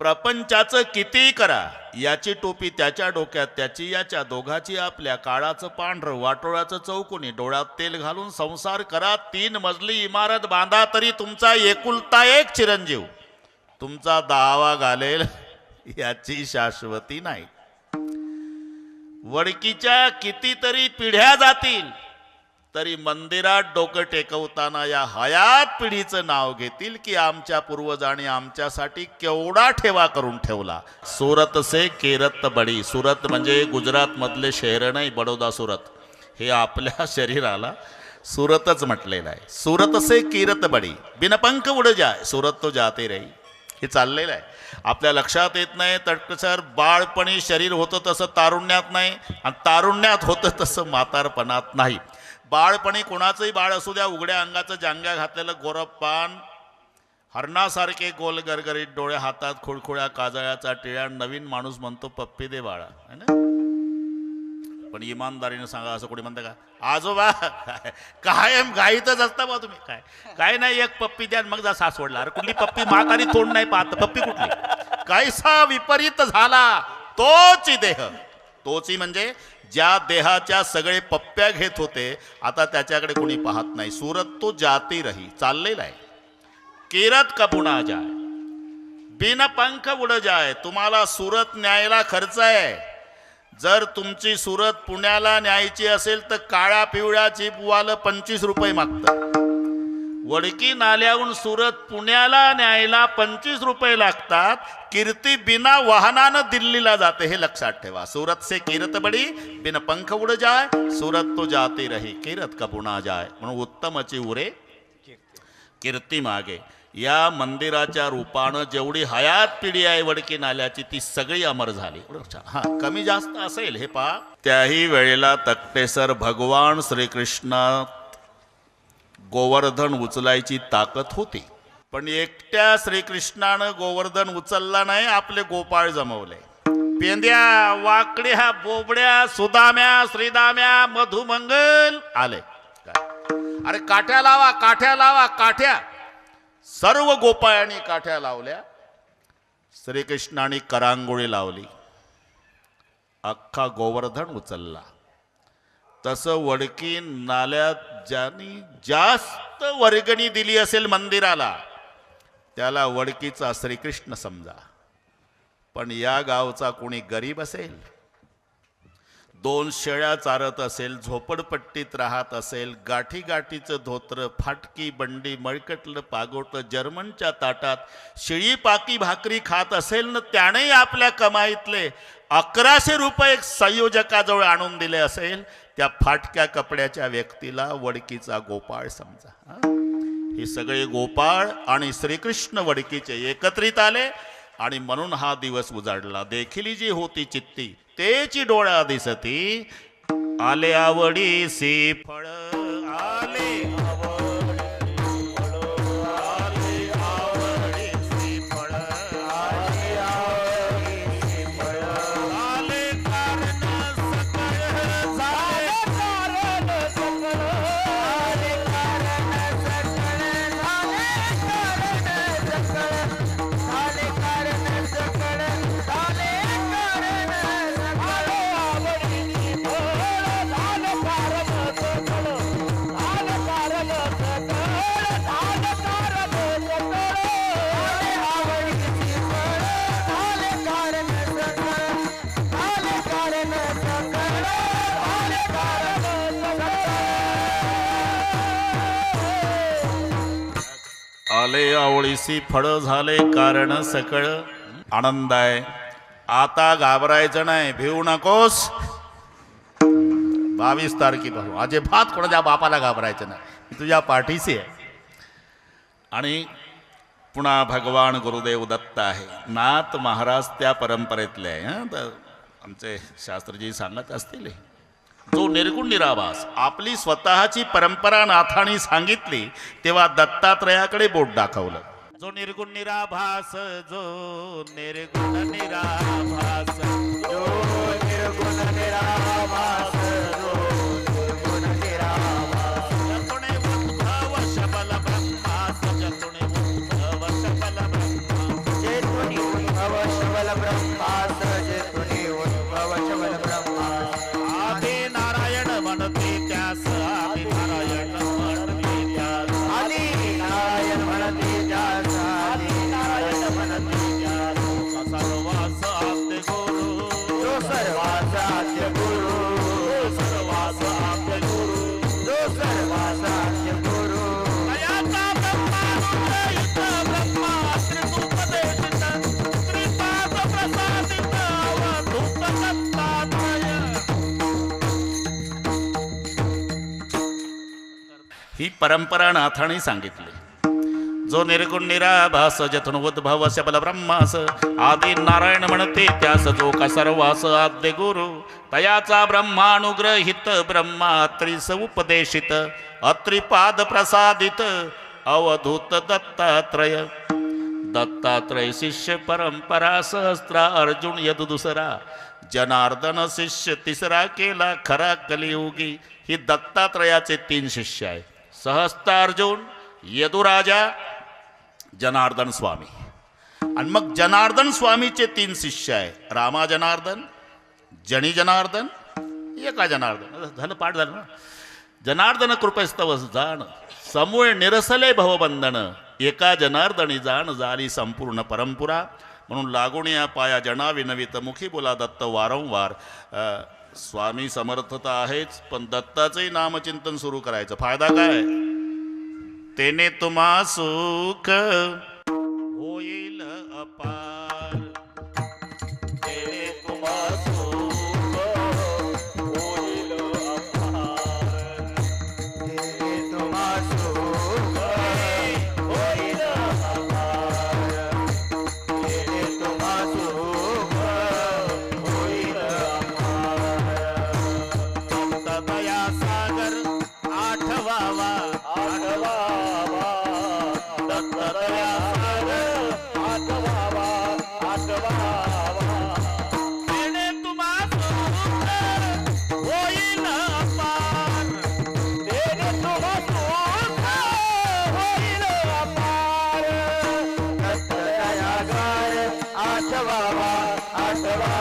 प्रपंचाचं किती करा, याची टोपी त्याच्या डोक्यात, त्याची याच्या, दोघाची आपल्या, काळाचं पांढरं, वाटोळ्याचं चौकोनी, डोळ्यात तेल घालून संसार करा, 3 मजली इमारत बांधा, तरी तुमचा एकुलता एक चिरंजीव तुमचा दावा घालेल याची शाश्वती नाही. वडकीच्या कितीतरी पिढ्या जातील तरी मंदिरात डोकं टेकवताना या हयात पिढीचं नाव घेतील की आमच्या पूर्वजांनी आमच्यासाठी केवढा ठेवा करून ठेवला. सुरत से केरत बडी. सुरत म्हणजे गुजरात मधले शहर नाही, बडोदा सुरत, हे आपल्या शरीराला सुरतच म्हटलेलं आहे. सुरत से किरत बडी, बिनपंख उड जाय, सुरत तो जाते रही. हे चाललेलं आहे. आपल्या लक्षात येत नाही तटकसर बाळपणी शरीर होतं तसं तारुण्यात नाही, आणि तारुण्यात होतं तसं म्हातारपणात नाही. बाळपणी कोणाचंही बाळ असू द्या, उघड्या अंगाचं जांग्या घातलेलं गोरपान, हरणासारखे गोल गरगरीत डोळे, हातात खुळखुळ्या काजळ्याचा टिळ्या, नवीन माणूस म्हणतो पप्पी दे बाळा, है ना. पण इमानदारीनं सांगा, असं कोणी म्हणतं का? आजोबा कायम घाईतच असता बा तुम्ही. काय नाही, एक पप्पी द्या मग जा सासवडला. अरे कुठली पप्पी, म्हातारी तोंड नाही पाहत, पप्पी कुठली? कैसा विपरीत झाला तोची देह. तोची म्हणजे ज्या देहाच्या सगळे पप्प्या घेत होते, आता त्याच्याकडे कोणी पाहत नाही. सुरत तो जाती रही, चाललेला आहे. किरत कपुणा जाय, बिन पंख उड जाय. तुम्हाला सुरत न्यायला खर्च आहे. जर तुमची सुरत पुण्याला न्यायची असेल तर काळ्या पिवळ्या चिपवालं 25 रुपये मागतं. वडकी नाल्याहून सुरत पुण्याला न्यायला 25 रुपये लागतात. कीर्ती बिना वाहनानं दिल्लीला जाते, हे लक्षात ठेवा. सुरत से कीरत बडी, बिन पंख उड जाय, सुरत तो जाती रही, कीरत कपुणा जाय. म्हणून उत्तमची उरे कीर्ती मागे. या मंदिराच्या रूपानं जेवढी हयात पिढी आहे वडकी नाल्याची, ती सगळी अमर झाली. हा, कमी जास्त असेल हे पहा. त्याही वेळेला तकटेसर भगवान श्रीकृष्णात गोवर्धन उचलायची ताकद होती, पण एकट्या श्रीकृष्णानं गोवर्धन उचलला नाही, आपले गोपाळ जमवले. पेंद्या, वाकड्या, बोबड्या, सुदाम्या, श्रीदाम्या, मधुमंगल आले. अरे काठ्या लावा, काठ्या लावा, काठ्या. सर्व गोपाळांनी काठ्या लावल्या. श्रीकृष्णाने करांगोळी लावली, अख्खा गोवर्धन उचलला. तसं वडकी नाल्यात ज्यांनी जास्त वर्गणी दिली असेल मंदिराला, त्याला वडकीचा श्रीकृष्ण समजा. पण या गावचा कोणी गरीब असेल, 2 शेळ्या चारत असेल, झोपडपट्टीत राहत असेल, गाठी गाठीचं धोत्र, फाटकी बंडी, मळकटलं पागोटं, जर्मनच्या ताटात शिळी पाकी भाकरी खात असेल ना, त्यानेही आपल्या कमाईतले 1100 रुपये संयोजकाजवळ आणून दिले असेल, त्या फाटक्या कपड्याच्या व्यक्तीला वडकीचा गोपाळ समजा. हे सगळे गोपाळ आणि श्रीकृष्ण वडकीचे एकत्रित आले, आणि म्हणून हा दिवस उजाडला. देखिली जी होती चित्ती तेची डोळ्या दिसती, आले आवडीसी फळ, आले आले आवळीसी फळ, झाले कारण सकळ. आनंद आहे, आता घाबरायचं नाही, भिवू नकोस. 22 तारखेपासून अजिबात कोणाच्या बापाला घाबरायचं नाही, मी तुझ्या पाठीशी आहे. आणि पुन्हा भगवान गुरुदेव दत्त आहे. नाथ महाराज त्या परंपरेतले आहे. तर आमचे शास्त्रजी सांगत असतील, जो निर्गुण निराभास आपली स्वतःची परंपरा नाथाने सांगितली, तेव्हा दत्तात्रयाकडे बोट दाखवलं. जो निर्गुण निराभास, जो निर्गुण निराभास, जो निर्गुण निराभास, जो निर्गुण निराभास, जतुणे उद्धव शबल ब्रह्मा, जतुणे उद्धव शबल ब्रह्मा, जतुणे उद्धव उद्भव शबल ब्रह्मास जेथुनी उद्भव शबल ब्रह्मास आदि नारायण म्हणते त्यास आदि नारायण म्हणते त्यास आदि नारायण म्हणते त्यास आदि नारायण म्हणते त्यास सर्वास आद्य गुरु जो सर्वास आद्य गुरु सर्वास आद्य गुरु जो सर्वास आद्य गुरु तयाचा ब्रह्मानुग्रहित ब्रह्मात्रितुपदेशित त्रिपाद प्रसादित अवधूत दत्तात्रय. ही परंपरा नाथाने सांगितली. जो निर्गुण निराभास जथून उद्भव शबल ब्रह्मास आदि नारायण म्हणते त्यास जो का सर्वास आद्य गुरु तयाचा ब्रह्मानुग्रहित ब्रह्मात्रिस उपदेशित अत्रिपाद प्रसादित अवधूत दत्तात्रय. दत्तात्रय शिष्य परंपरा सहस्त्रा अर्जुन यदु दुसरा जनार्दन शिष्य तिसरा केला खरा कलियुगी. ही दत्तात्रयाचे 3 शिष्य आहेत. सहस्त्रार्जुन यदुराजा जनार्दन स्वामी. आणि मग जनार्दन स्वामीचे 3 शिष्य आहे. रामा जनार्दन जनी जनार्दन एका जनार्दन. झालं पाठ झालं ना. जनार्दन कृपेस्तव जाण समूळ निरसले भवबंधन एका जनार्दनी जाण झाली संपूर्ण परंपुरा. म्हणून लागून या पाया जना विनवित मुखी बोला दत्त वारंवार. स्वामी समर्थता आहेच पण दत्ताचंही नामचिंतन सुरू करायचं. फायदा काय? तेने तुम्हा सुख होईल अपार. तेने तुम्हा सुख होईल अपार. तेने तुम्हा सुख होईल अपार. तेने तुम्हा सुख होईल अपार. दत्त दया सागर आठवावा आठवावा दत्त दया सागर आठवावा आठवावा. तेने तुम्हा सुख होईल अपार. तेने तुम्हा सुख होईल अपार. दत्त दया सागर आठवावा आठवावा.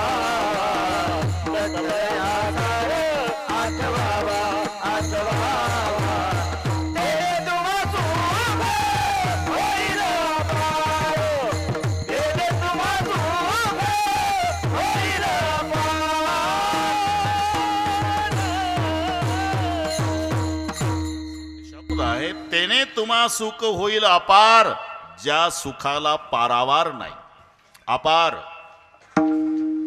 दत्त दया सागर आठवावा आठवावा. तेने तुम्हा सुख होईल अपार. तेने तुम्हा सुख होईल अपार. शब्द आहे तेने तुम्हा सुख होईल अपार. ज्या सुखाला पारावार नाही. अपार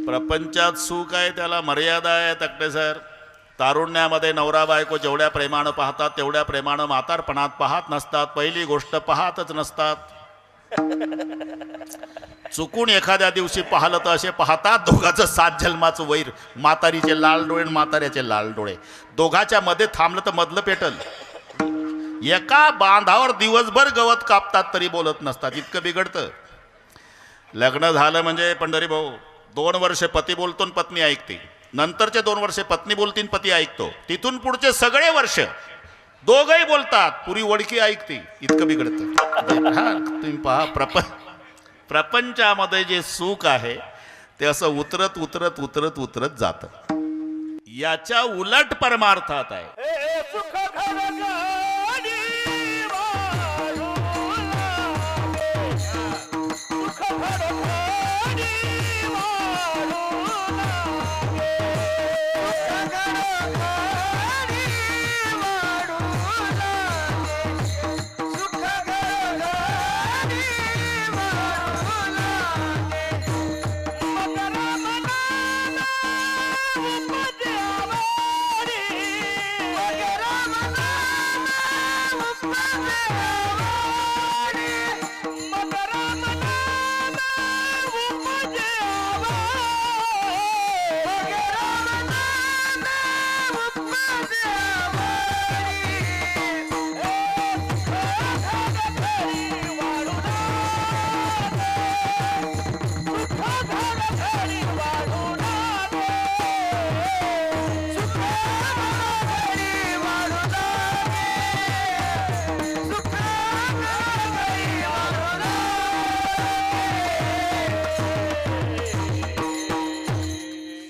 प्रपंचात सुख आहे त्याला मर्यादा आहे. तक्ते सर तारुण्यामध्ये नवरा बायको जेवढ्या प्रेमानं पाहतात तेवढ्या प्रेमानं म्हातारपणात पाहत नसतात. पहिली गोष्ट पाहतच नसतात. चुकून एखाद्या दिवशी पाहिलं तर असे पाहतात दोघांचं 7 जन्माचं वैर. म्हातारीचे लाल डोळे आणि म्हाताऱ्याचे लाल डोळे. दोघाच्या मध्ये थांबलं तर मधलं पेटल. एका बांधावर दिवसभर गवत कापतात तरी बोलत नसतात. इतकं बिघडतं. लग्न झालं म्हणजे पंढरी भाऊ 2 वर्ष पती बोलतो आणि पत्नी ऐकते. नंतरचे 2 वर्ष पत्नी बोलती आणि पती ऐकतो. तिथून पुढचे सगळे वर्ष दोघंही बोलतात पुरी वडकी ऐकते. इतकं बिघडतं. तुम्ही पहा प्रपंचामध्ये जे सुख आहे ते असं उतरत उतरत उतरत उतरत जातं. याच्या उलट परमार्थात आहे. सुख घरगडी वाळू लागे. सुख घरगडी वाळू लागे. सुख घरगडी वाळू लागे. सुख घरगडी वाळू लागे. मकर मनाला उपद्यावारी.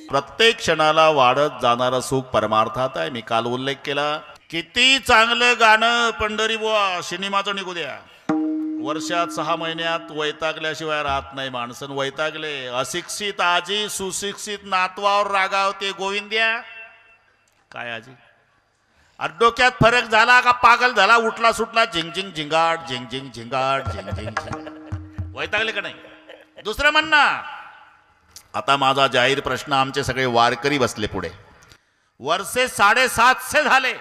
प्रत्येक क्षणाला वाढत जाणारं सुख परमार्थात आहे. मी काल उल्लेख केला, किती चांगलं गाणं पंढरी बुवा सिनेमाचं निघू द्या, वर्षात 6 महिन्यात वैतागल्याशिवाय राहत नाही माणसं. वैतागले. अशिक्षित आजी सुशिक्षित नातवावर रागावते गोविंद्या. काय आजी डोक्यात फरक झाला का पागल झाला, उठला सुटला झिंग झिंग झिंगाट झिंग झिंग झिंगाट झिंग झिंग झिंग. वैतागले का नाही? दुसरं म्हणणं. आता माझा जाहीर प्रश्न, आमचे सगळे वारकरी बसले पुढे, वर्षे 750 झाले.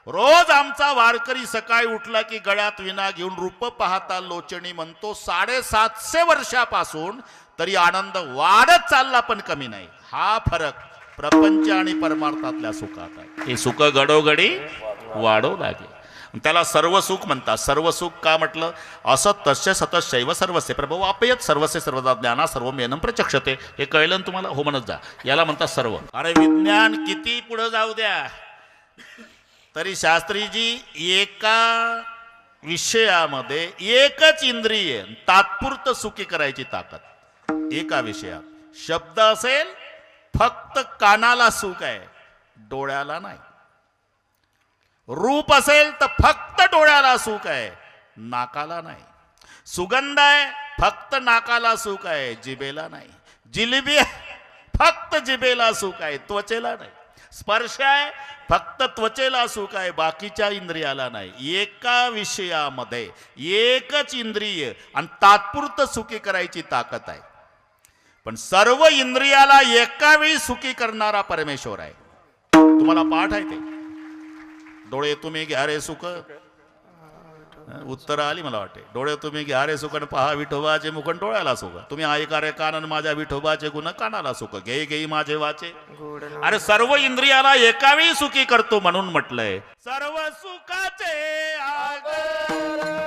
रोज आमचा वारकरी सकाळी उठला की गळ्यात विना घेऊन रूप पाहता लोचणी म्हणतो. 750 वर्षापासून तरी आनंद वाढत चालला पण कमी नाही. हा फरक प्रपंच आणि परमार्थातल्या सुखात आहे. हे सुख घडोघडी वाढो लागे. त्याला सर्व सुख म्हणतात. सर्व सुख का म्हटलं? असत तस्य सतशैव सर्वस्य प्रभो अपयत सर्वस्य सर्वदा ज्ञाना सर्वम येनम प्रचक्षते. हे कळलं ना तुम्हाला? हो म्हणत जा. याला म्हणतात सर्व. अरे विज्ञान किती पुढे जाऊ द्या तरी शास्त्रीजी एका विषयामध्ये एकच इंद्रिय तात्पुरतं सुखी करायची ताकद. एका विषयात शब्द असेल फक्त कानाला सुख आहे, डोळ्याला नाही. रूप असेल तर फक्त डोळ्याला सुख आहे, नाकाला नाही. सुगंध आहे फक्त नाकाला सुख आहे, जिभेला नाही. जिलेबी फक्त जिभेला सुख आहे, त्वचेला नाही. स्पर्श आहे फक्त त्वचेला सुख आहे, बाकीच्या इंद्रियाला नाही. एका विषयामध्ये एकच इंद्रिय आणि तात्पुरतं सुखी करायची ताकद आहे. पण सर्व इंद्रियाला एका वेळी सुखी करणारा परमेश्वर आहे. तुम्हाला पाठ आहे ते. डोळे तुम्ही घ्या रे सुख. उत्तर आली मला वाटते. डोळे तुम्ही घ्या रे सुख आणि पहा विठोबाचे मुख डोळ्याला सुख. तुम्ही ऐका रे कान माझ्या विठोबाचे गुण कानाला सुख. घे घेई माझे वाचे. अरे सर्व इंद्रियाला एका वेळी सुखी करतो म्हणून म्हटलंय सर्व सुखाचे आगर.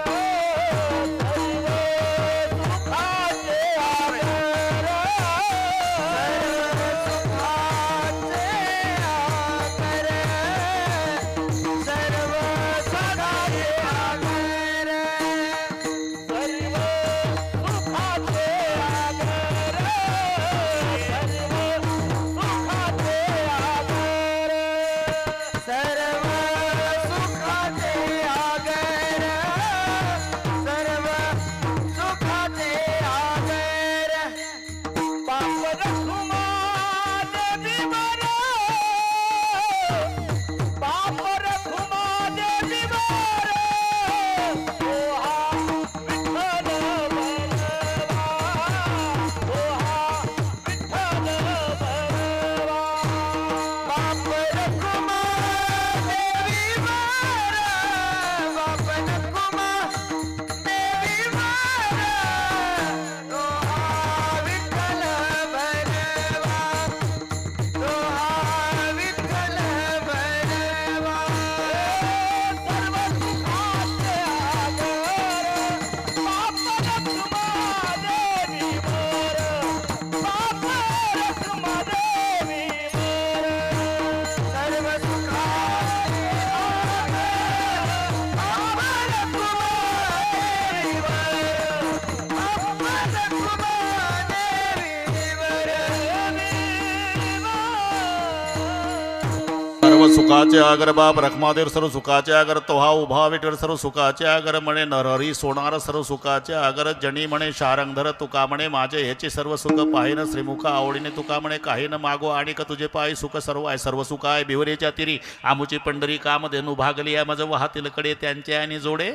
सर्व सुखाचे आगर बाप रखमादेव सर्व सुखाचे आगर तोहा उभा विठ्ठल सर्व सुखाचे आगर म्हणे नरहरी सोनार सर्व सुखाचे आगर जणी म्हणे शारंगधर तुका म्हणे माझे ह्याचे सर्व सुख पाहिन श्रीमुख आवडीने तुका म्हणे काही न मागो आणि का तुझे पाय सुख सर्व आहे सर्व सुख आहे बिवरेच्या तिरी आमुची पंढरी कामधेनू भागली या माझं वाहतील कडे त्यांचे आणि जोडे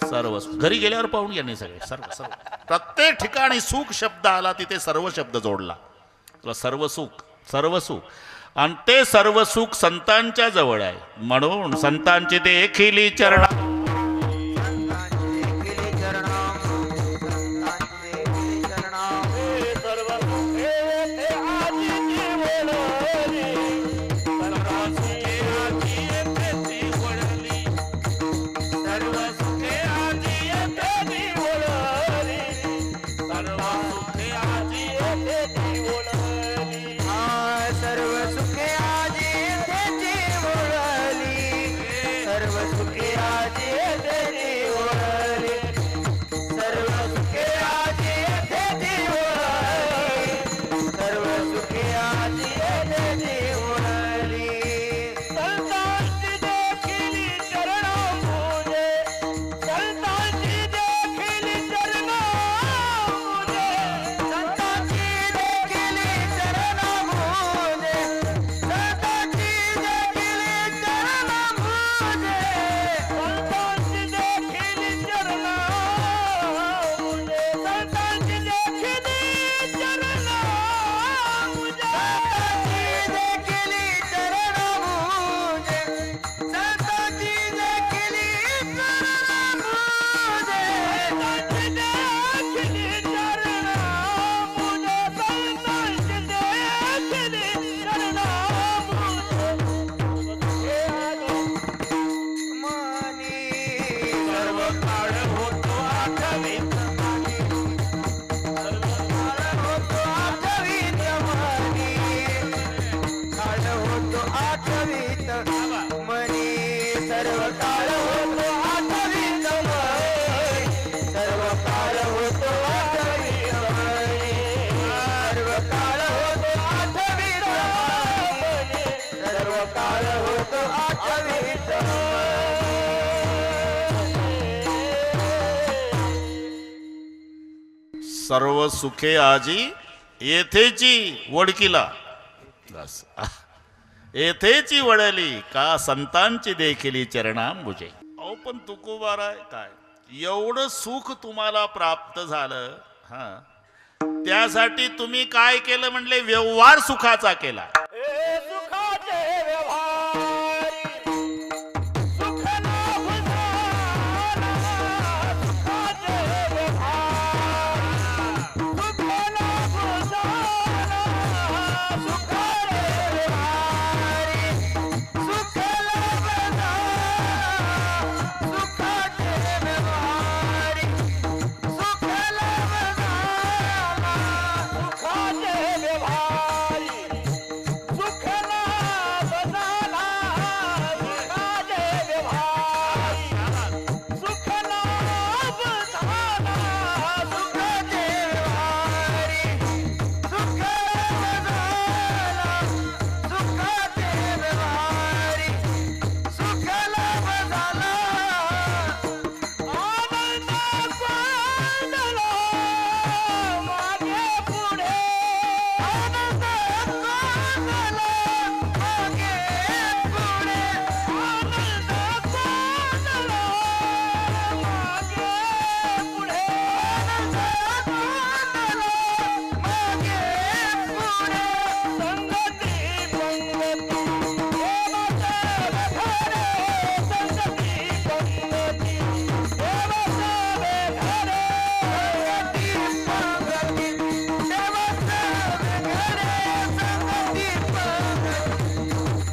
सर्व. घरी गेल्यावर पाहून यांनी सगळे सर्व सर्व प्रत्येक ठिकाणी सुख शब्द आला तिथे सर्व शब्द जोडला. सर्व सुख सर्व सुख आणि ते सर्व सुख संतांच्या जवळ आहे म्हणून संतांचे देखील चरण सर्व सुखे आजी सर्व सुखे आजी येथेची वडकीला. बस येथेची वडली का संतांची देखील चरणांबुजे. अहो पण तुकोबाराय काय एवढं सुख तुम्हाला प्राप्त झालं, हा त्यासाठी तुम्ही काय केलं म्हणले? व्यवहार सुखाचा केला. हे सुखाचे व्यवहारी सुख लाभ झाला. सुखाचे व्यवहारी सुख लाभ झाला. सुखाचे व्यवहारी सुख लाभ झाला. सुखाचे व्यवहारी सुख लाभ झाला. सुखाचे व्यवहारी सुख लाभ झाला. सुखाचे व्यवहारी सुख लाभ झाला. सुखाचे व्यवहारी सुख लाभ झाला. सुखाचे व्यवहारी सुख लाभ झाला. आनंद कोंडला मागे पुढे. आनंद कोंडला मागे पुढे. आनंद कोंडला मागे पुढे. आनंद कोंडला मागे पुढे. संगती पंगती देवाचे घरे. संगती पंगती देवाचे घरे. संगती पंगती देवाचे घरे. संगती पंगती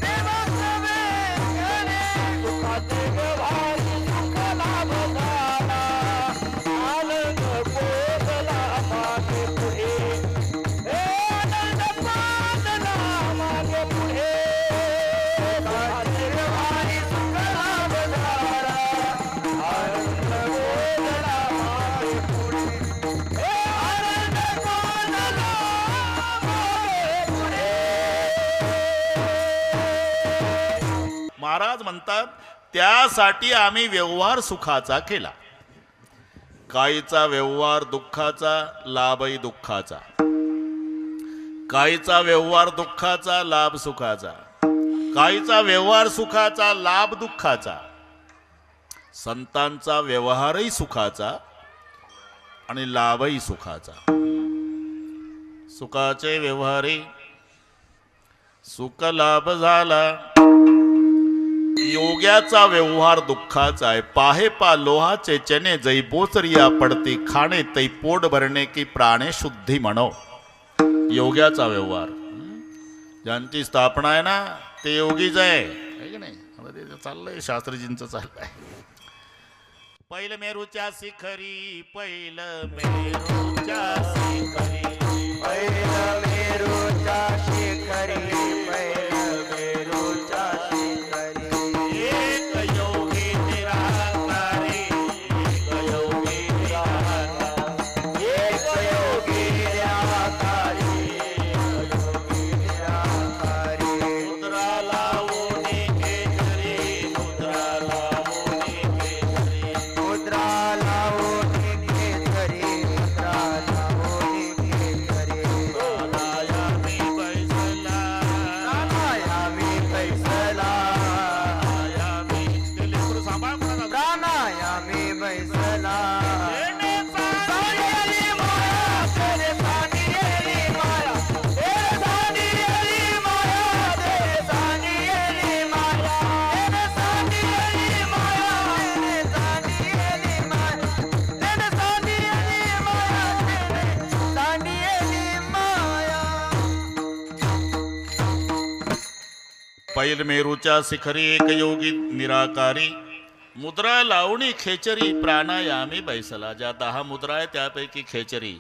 देवाचे घरे. सुखाचे व्यवहारी सुख लाभ झाला. आनंद कोंडला मागे पुढे. हे आनंद कोंडला मागे पुढे. सुखाचे व्यवहारी सुख लाभ झाला. आनंद कोंडला मागे पुढे. हे आनंद कोंडला मागे पुढे. महाराज म्हणतात त्यासाठी आम्ही व्यवहार सुखाचा केला. काहीचा व्यवहार दुःखाचा, लाभही दुःखाचा. काहीचा व्यवहार दुःखाचा, लाभ सुखाचा. काहीचा व्यवहार सुखाचा, लाभ दुःखाचा. संतांचा व्यवहारही सुखाचा आणि लाभही सुखाचा. सुखाचे व्यवहारी सुख लाभ झाला. योग्याचा व्यवहार दुःखाचा आहे. पाहे पा लोहाचे चने जै बोचरिया पडती खाणे तै पोट भरणे की प्राणे शुद्धी म्हणो. योग्याचा व्यवहार ज्यांची स्थापना आहे ना ते योगीच आहे की नाही. आता ते चाललंय शास्त्रीजींचं चाललंय. पहिलं मेरूच्या शिखरी पहिलं मेरूच्या शिखरी पहिलं मेरूच्या शिखरी. पहिलं मेरूच्या शिखरी. एक योगी निराकारी एक योगी निराकारी. एक योगी निराकारी. एक योगी निराकारी. मुद्रा लावूनी केशरी मुद्रा लावूनी केशरी. मुद्रा लावूनी केसरी. मुद्रा लावूनी केसरी. प्राणायामी बैसला प्राणायामी बैसला. प्राणायामी ते लेकरू सांभाळ म्हणा. प्राणायामी बैसला. सांडियली माया तेरे सांडियली माया. तेरे सांडियली माया. तेरे सांडियली माया. तेरे सांडियली माया. तेरे सांडियली माया. तेरे सांडियली माया. तेरे सांडियली माया. पैल मेरूच्या शिखरी एक योगी निराकारी. मुद्रा लावणी खेचरी प्राणायामी बैसला. ज्या 10 मुद्रा आहे त्यापैकी खेचरी,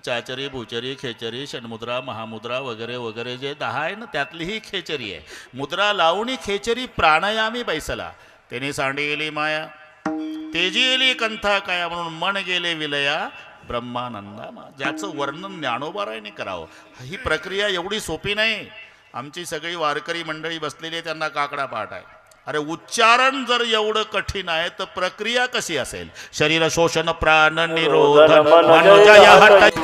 चाचरी, भूचरी, खेचरी, षण्मुद्रा, महामुद्रा वगैरे वगैरे जे 10 आहे ना त्यातली ही खेचरी आहे. मुद्रा लावणी खेचरी प्राणायामी बैसला. त्याने सांडी गेली माया तेजी गेली कंथा काया म्हणून मन गेले विलया ब्रह्मानंदा. ज्याचं वर्णन ज्ञानोबारायने करावं. ही प्रक्रिया एवढी सोपी नाही. आमची सगळी वारकरी मंडळी बसलेली आहे त्यांना काकडा पाठ आहे. अरे उच्चारण जर एवढं कठीण आहे तर प्रक्रिया कशी असेल? शरीर शोषण प्राण निरोध मनोजय हट.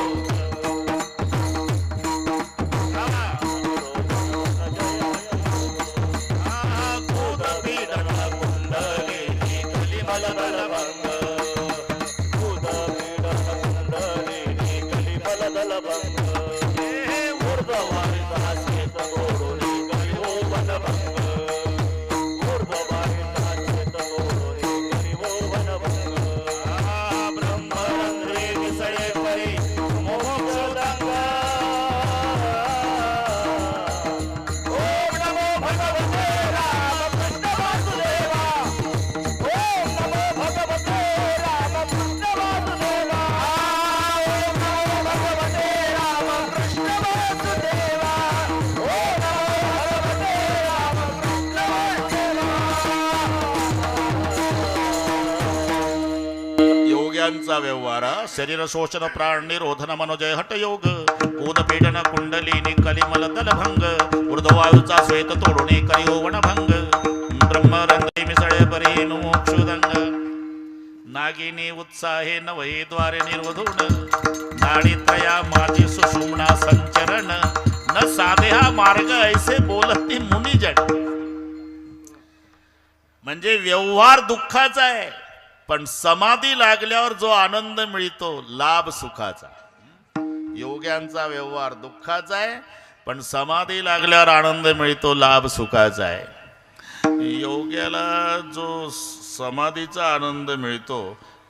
योग्यांचा व्यवहार शरीर शोषण प्राण निरोधन मनोजय हटयोग उदपीडन कुंडलिनी कलिमल दलभंग ऊर्ध्ववायूचा श्वेत तोडणे करियोवण भंग ब्रह्मरंध्री मिसळे परी मोक्षुदंग नागिनी उत्साहे नवहे द्वारे निर्वधून नाडीत्रया माझी सुषुम्ना संचरण न साधे हा मार्ग ऐसे बोलती मुनिजन. म्हणजे व्यवहार दुःखाचा आहे, पण समाधी लागल्यावर जो आनंद मिळतो लाभ सुखाचा. योग्यांचा व्यवहार दुःखाचा आहे, पण समाधी लागल्यावर आनंद मिळतो लाभ सुखाचा आहे. योग्याला जो समाधीचा आनंद मिळतो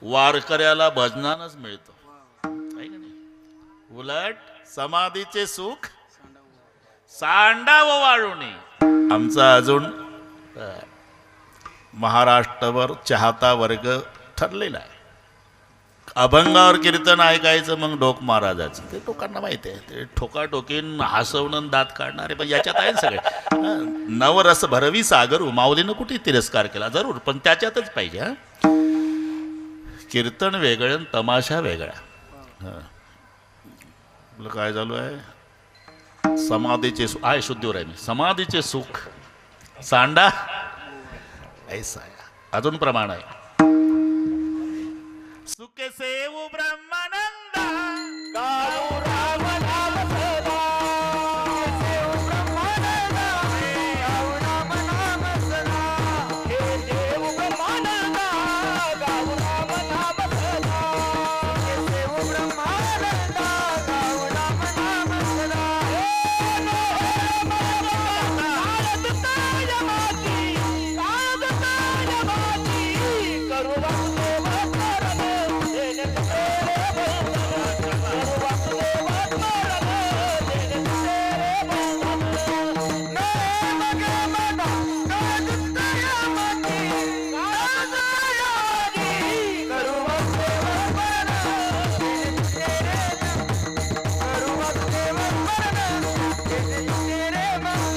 वारकऱ्याला भजनानच मिळतो, आहे का नाही? उलट समाधीचे सुख सांडाव वाळुनी. आमचा अजून महाराष्ट्रभर चाहता वर्ग ठरलेला आहे. अभंगावर कीर्तन ऐकायचं मग डोक महाराजाचं, ते लोकांना माहिती आहे. ते ठोकाठोकीन हसवणं दात काढणारे पण याच्यात आहे सगळे. नवरस भरवी सागर माऊलीनं कुठे तिरस्कार केला? जरूर, पण त्याच्यातच पाहिजे. हा, कीर्तन वेगळं तमाशा वेगळा. आपलं काय चालू आहे? समाधीचे सुख आहे, शुद्धीवर आहे मी. समाधीचे सुख सांडा ऐसा आहे. अजून प्रमाण आहे. सुखे सेवू ब्रह्मानंदा गाऊ राम नाम सदा. सुखे सेवू ब्रह्मानंदा, गाऊ राम नाम सदा. हे देव ब्रह्मानंदा, गाऊ राम नाम सदा. सुखे सेवू ब्रह्मानंदा, गाऊ राम नाम सदा. हे देव ब्रह्मानंदा, करू वासुदेव स्मरण, देने तेरे बंधन. करू वासुदेव स्मरण, देने तेरे बंधन. नये मगे मना, काजतया मती, काजतया मती. करू वासुदेव स्मरण, देने तेरे बंधन. करू वासुदेव स्मरण, देने तेरे बंधन.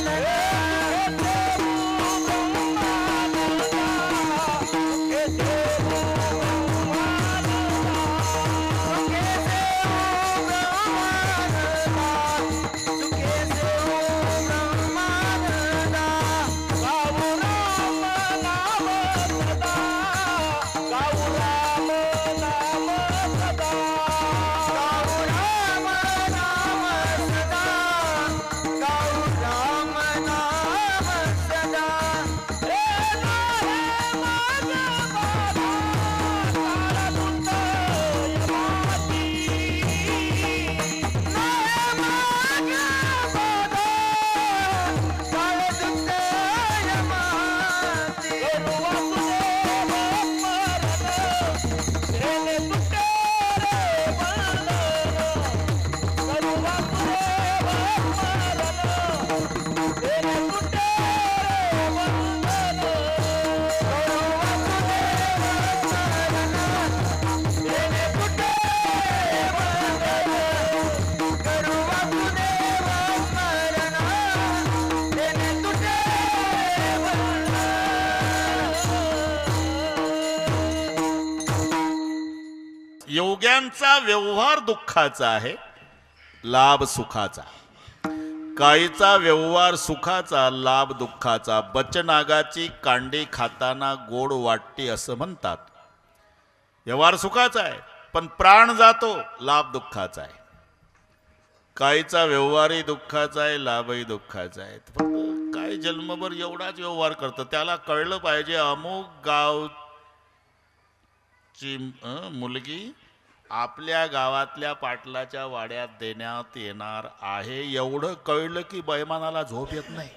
योग्यांचा व्यवहार दुःखाचा आहे, लाभ सुखाचा. काहीचा व्यवहार सुखाचा, लाभ दुःखाचा. बचनागाची कांडी खाताना गोड वाटते असं म्हणतात. व्यवहार सुखाचा आहे, पण प्राण जातो, लाभ दुःखाचा आहे. काहीचा व्यवहारही दुःखाचा आहे, लाभही दुःखाचा आहे. फक्त काय जन्मभर एवढाच व्यवहार करतं. त्याला कळलं पाहिजे अमुक गावची मुलगी आपल्या गावातल्या पाटलाच्या वाड्यात देण्यात येणार आहे. एवढं कळलं की बैमानाला झोप येत नाही.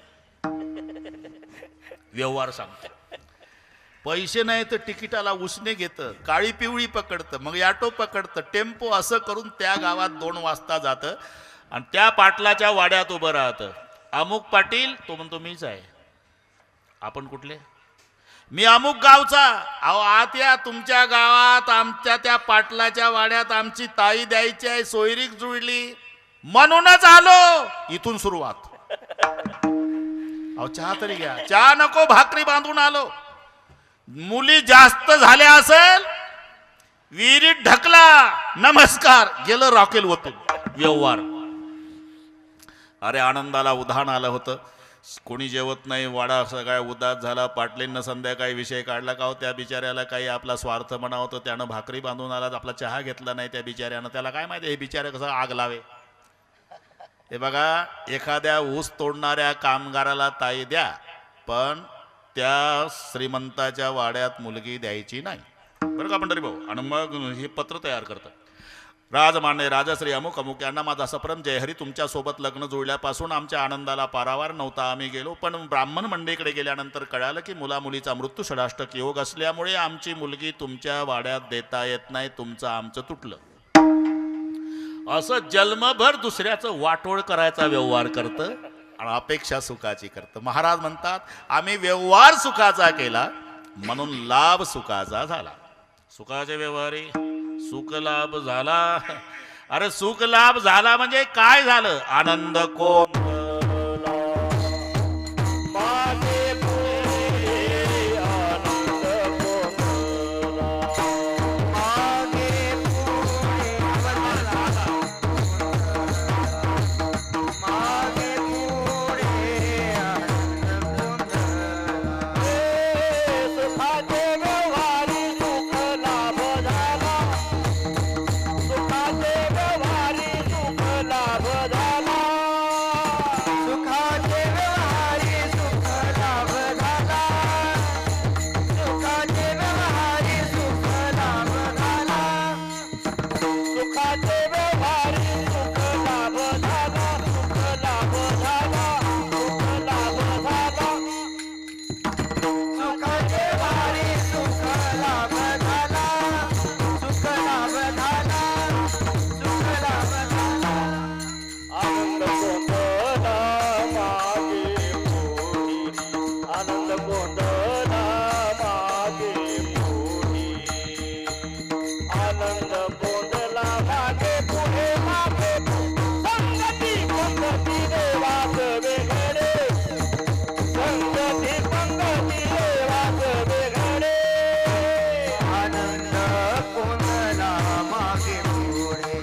व्यवहार सांगतो. पैसे नाही तर तिकिटाला उसने घेतं, काळी पिवळी पकडतं, मग ऑटो पकडतं, टेम्पो, असं करून त्या गावात 2 वाजता जातं आणि त्या पाटलाच्या वाड्यात उभं राहतं. अमुक पाटील, तो म्हणतो मीच आहे. आपण कुठले? मी अमुक गावचा. अहो आत या, तुमच्या गावात आमच्या त्या पाटलाच्या वाड्यात आमची ताई द्यायची आहे, सोयरीक जुळली म्हणूनच आलो. इथून सुरुवात. अहो चहा तरी घ्या. चहा नको, भाकरी बांधून आलो. मुली जास्त झाल्या असेल, विहिरीत ढकला, नमस्कार, गेलं रॉकेल होतं. व्यवहार. अरे आनंदाला उधाण आलं होतं. कोणी जेवत नाही, वाडा सगळा उदास झाला. पाटलींना संध्याकाळी विषय काढला का हो, त्या बिचाऱ्याला काही आपला स्वार्थ म्हणावं होतं, त्यानं भाकरी बांधून आला, आपला चहा घेतला नाही त्या बिचाऱ्यानं. त्याला काय माहिती हे बिचारे कसं आग लावे. हे बघा, एखाद्या ऊस तोडणाऱ्या कामगाराला ताई द्या, पण त्या श्रीमंताच्या वाड्यात मुलगी द्यायची नाही, बरं का पंढरी भाऊ. आणि मग हे पत्र तयार करतात. राजमान्य राजश्री अमुक अमुक यांना माझा सप्रम जयहरी, तुमच्यासोबत लग्न जुळल्यापासून आमच्या आनंदाला पारावार नव्हता. आम्ही गेलो, पण ब्राह्मण मंडळीकडे गेल्यानंतर कळालं की मुलामुलीचा मृत्यू षडाष्टक योग असल्यामुळे आमची मुलगी तुमच्या वाड्यात देता येत नाही. तुमचं आमचं तुटलं. असं जन्मभर दुसऱ्याचं वाटोळ करायचा व्यवहार करतं आणि अपेक्षा सुखाची करतं. महाराज म्हणतात आम्ही व्यवहार सुखाचा केला म्हणून लाभ सुखाचा झाला. सुखाचे व्यवहारी सुख लाभ झाला. अरे सुख लाभ झाला म्हणजे काय झालं? आनंद कोण मागे पुढे आनंद कोंडला. मागे पुढे मागे पुढे आनंद कोंडला. सुखाचे व्यवहारी सुख लाभ झाला. सुखाचे व्यवहारी सुख लाभ झाला. सुखाचे व्यवहारी सुख लाभ झाला. सुखाचे व्यवहारी सुख लाभ झाला. सुखाचे व्यवहारी सुख लाभ झाला. सुख लाभ झाला. सुख लाभ झाला. सुखाचे व्यवहारी सुख लाभ झाला. सुख लाभ झाला. सुख लाभ झाला. आनंद कोंडला मागे पुढे. आनंद कोंडला मागे पुढे. आनंद कोंडला मागे पुढे. मागे संगती पंगती देवास वेगळे. संगती पंगती देवास वेगळे. आनंद कोंडला मागे पुढे.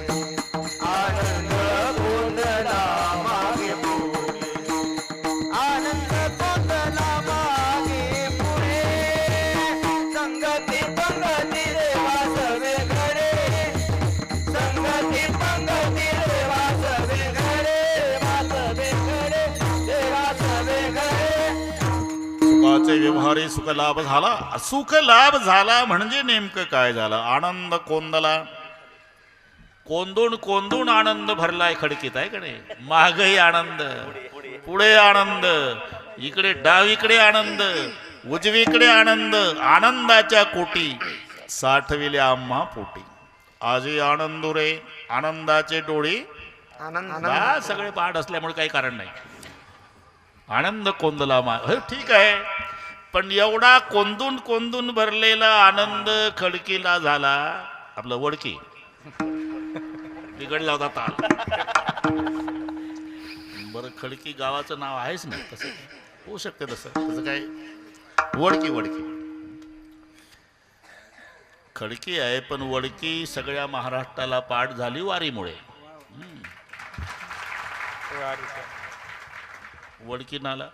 आनंद कोंडला मागे पुढे. आनंद कोंडला मागे पुढे. संगती पंगती देवास वेगळे. संगती पंगती देवास वेगळे. वास वेगळे. देवास वेगळे. सुखाचे व्यवहारी सुख लाभ झाला. सुख लाभ झाला म्हणजे नेमकं काय झालं? आनंद कोंदला. कोंदून कोंदून आनंद भरलाय खडकीत, आहे का नाही? मागही आनंद, पुढे आनंद, इकडे डावीकडे आनंद, उजवीकडे आनंद. आनंदाच्या कोटी साठविल्या आम्हा पोटी. आजी आनंदू रे आनंदाचे डोळी. बस, सगळे पाठ असल्यामुळे काही कारण नाही. आनंद कोंदला ठीक आहे, पण एवढा कोंदून कोंदून भरलेला आनंद खडकीला झाला. आपलं वडकी बिघडला होता ताल. बरं, खडकी गावाचं नाव आहेच ना, तसं होऊ शकते. तसं काय वडकी वडकी खडकी आहे, पण वडकी सगळ्या महाराष्ट्राला पाठ झाली वारीमुळे. वडकी नाला.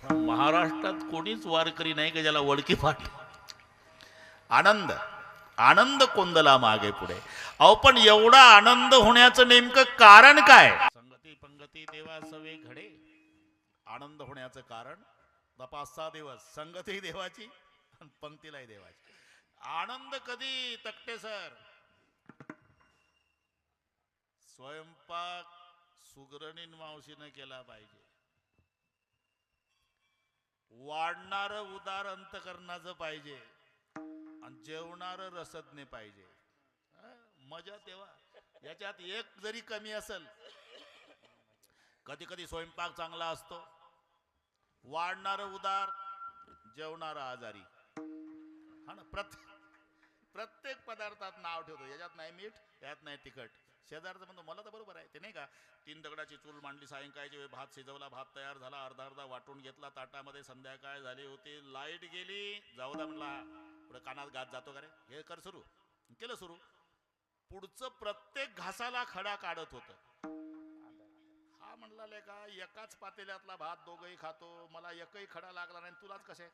महाराष्ट्रात कोणीच वारकरी नाही का ज्याला वडकी फाट. आनंद आनंद कोंदला मागे पुढे. अहो पण एवढा आनंद होण्याचं नेमकं कारण काय? संगती पंगती देवा सवे घडे. आनंद होण्याचं कारण 5-6 दिवस संगती देवाची आणि पंक्तीलाही देवाची. आनंद कधी तकटे सर? स्वयंपाक सुगरणीन मावशीनं केला पाहिजे. वाढणार उदार अंतकरणाचं पाहिजे आणि जेवणार रसज्ञ पाहिजे. मजा तेव्हा. याच्यात एक जरी कमी असेल, कधी कधी स्वयंपाक चांगला असतो, वाढणार उदार, जेवणार आजारी. हा ना. प्रत्येक पदार्थात नाव ठेवतो, याच्यात नाही मीठ, यात नाही तिखट. शेजारचं म्हणतो मला तर बरोबर आहे ते, नाही का. 3 दगडाची चूल मांडली, सायंकाळची वेळ भात शिजवला, भात तयार झाला, अर्धा अर्धा वाटून घेतला ताटामध्ये. संध्याकाळ झाली होती, लाईट गेली, जाऊ द्या म्हणला. पुढे कानात घात जातो का रे, हे कर सुरू. केलं सुरू. पुढचं प्रत्येक घासाला खडा काढत होत. हा म्हणला का एकाच पातेल्यातला भात दोघही खातो, मला एकही खडा लागला नाही, तुलाच कसे?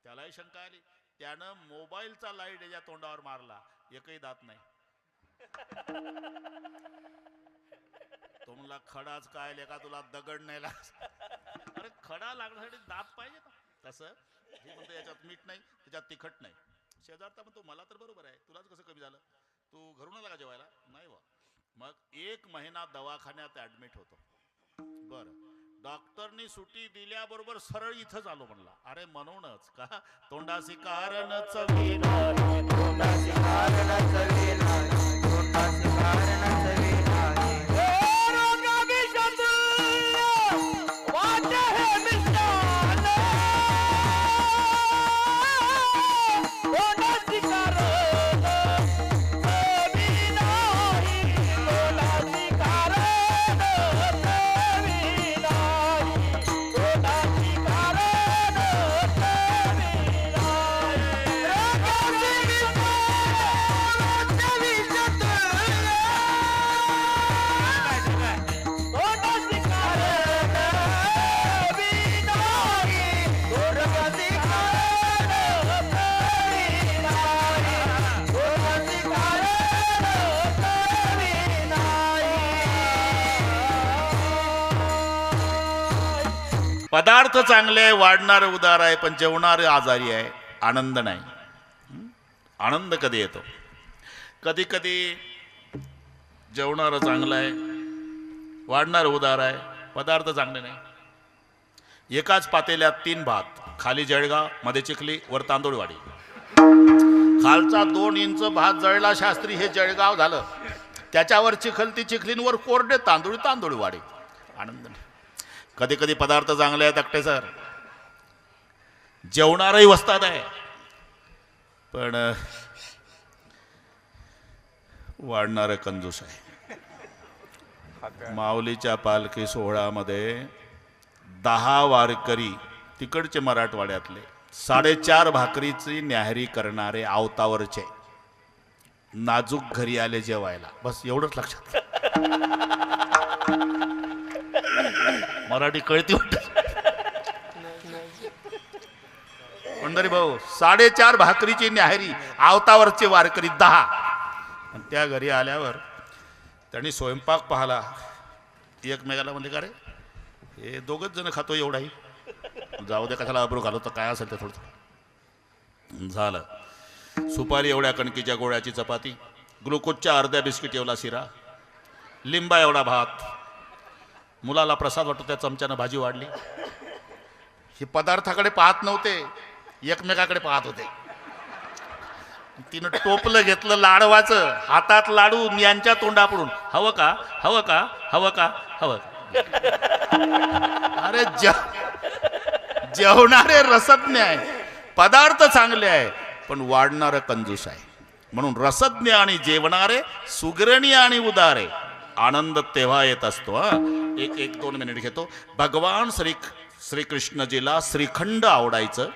त्यालाही शंका आली. त्यानं मोबाईलचा लाईट याच्या तोंडावर मारला, एकही दात नाही. तो म्हणला खडाच काय लेका, तुला दगड नाही लागला. अरे खडा लागण्यासाठी दात पाहिजे ना. तसं हे म्हणतो याच्यात मीठ नाही, त्याच्यात तिखट नाही. शेजारचा म्हणतो मला तर बरोबर आहे, तुलाच कसं कमी झालं? तू घरून आला का जेवायला? नाही वा. मग 1 महिना दवाखान्यात ऍडमिट होतो. बर, डॉक्टरनी सुट्टी दिल्याबरोबर सरळ इथंच आलो म्हणला. अरे म्हणूनच का तोंडासी कारण चवी नाही, तोंडासी कारण चवी नाही, तोंडासी कारण चवी नाही. पदार्थ चांगले आहे, वाढणार उदार आहे, पण जेवणार आजारी आहे. आनंद नाही. आनंद कधी येतो? कधी कधी जेवणार चांगलं आहे, वाढणार उदार आहे, पदार्थ चांगले नाही. एकाच पातेल्यात 3 भात, खाली जळगाव, मध्ये चिखली, वर तांदूळवाडी. खालचा 2 इंच भात जळला शास्त्री, हे जळगाव झालं. त्याच्यावर चिखलती चिखलींवर कोरडे तांदूळवाडी. आनंद नाही. कधी कधी पदार्थ चांगले आहेत तकटे सर, जेवणारही वस्ताद आहे, पण वाढणारं कंजूस आहे. माऊलीच्या पालखी सोहळ्यामध्ये 10 वारकरी तिकडचे मराठवाड्यातले 4.5 भाकरीची न्याहरी करणारे आवतावरचे नाजूक घरी आले जेवायला. बस एवढंच लक्षात. मराठी कळती वाटत. पंढरी भाऊ 4.5 भाकरीची न्याहरी, आवतावरचे वारकरी 10. आणि त्या घरी आल्यावर त्यांनी स्वयंपाक पाहला. एकमेकाला म्हणले का रे हे 2च जण खातो एवढाही, जाऊ दे कशाला अब्रू घालतो, तर काय असेल ते थोडं झालं. सुपारी एवढ्या कणकीच्या गोळ्याची चपाती, ग्लुकोजच्या अर्ध्या बिस्किट एवढा शिरा, लिंबा एवढा भात. मुलाला प्रसाद वाटतो, त्या चमच्यानं भाजी वाढली. हे पदार्थाकडे पाहत नव्हते, एकमेकाकडे पाहत होते. तिनं टोपलं घेतलं लाडवाचं, हातात लाडू, यांच्या तोंडापडून हवं का हवं का हवं का हवं. अरे जेवणारे रसज्ञ आहे, पदार्थ चांगले आहे, पण वाढणारं कंजूस आहे. म्हणून रसज्ञ आणि जेवणारे, सुगरणी आणि उदारे. आनंद तेव्हा येत असतो. 1-2 मिनिट घेतो. भगवान श्रीकृष्णजीला श्रीखंड आवडायचं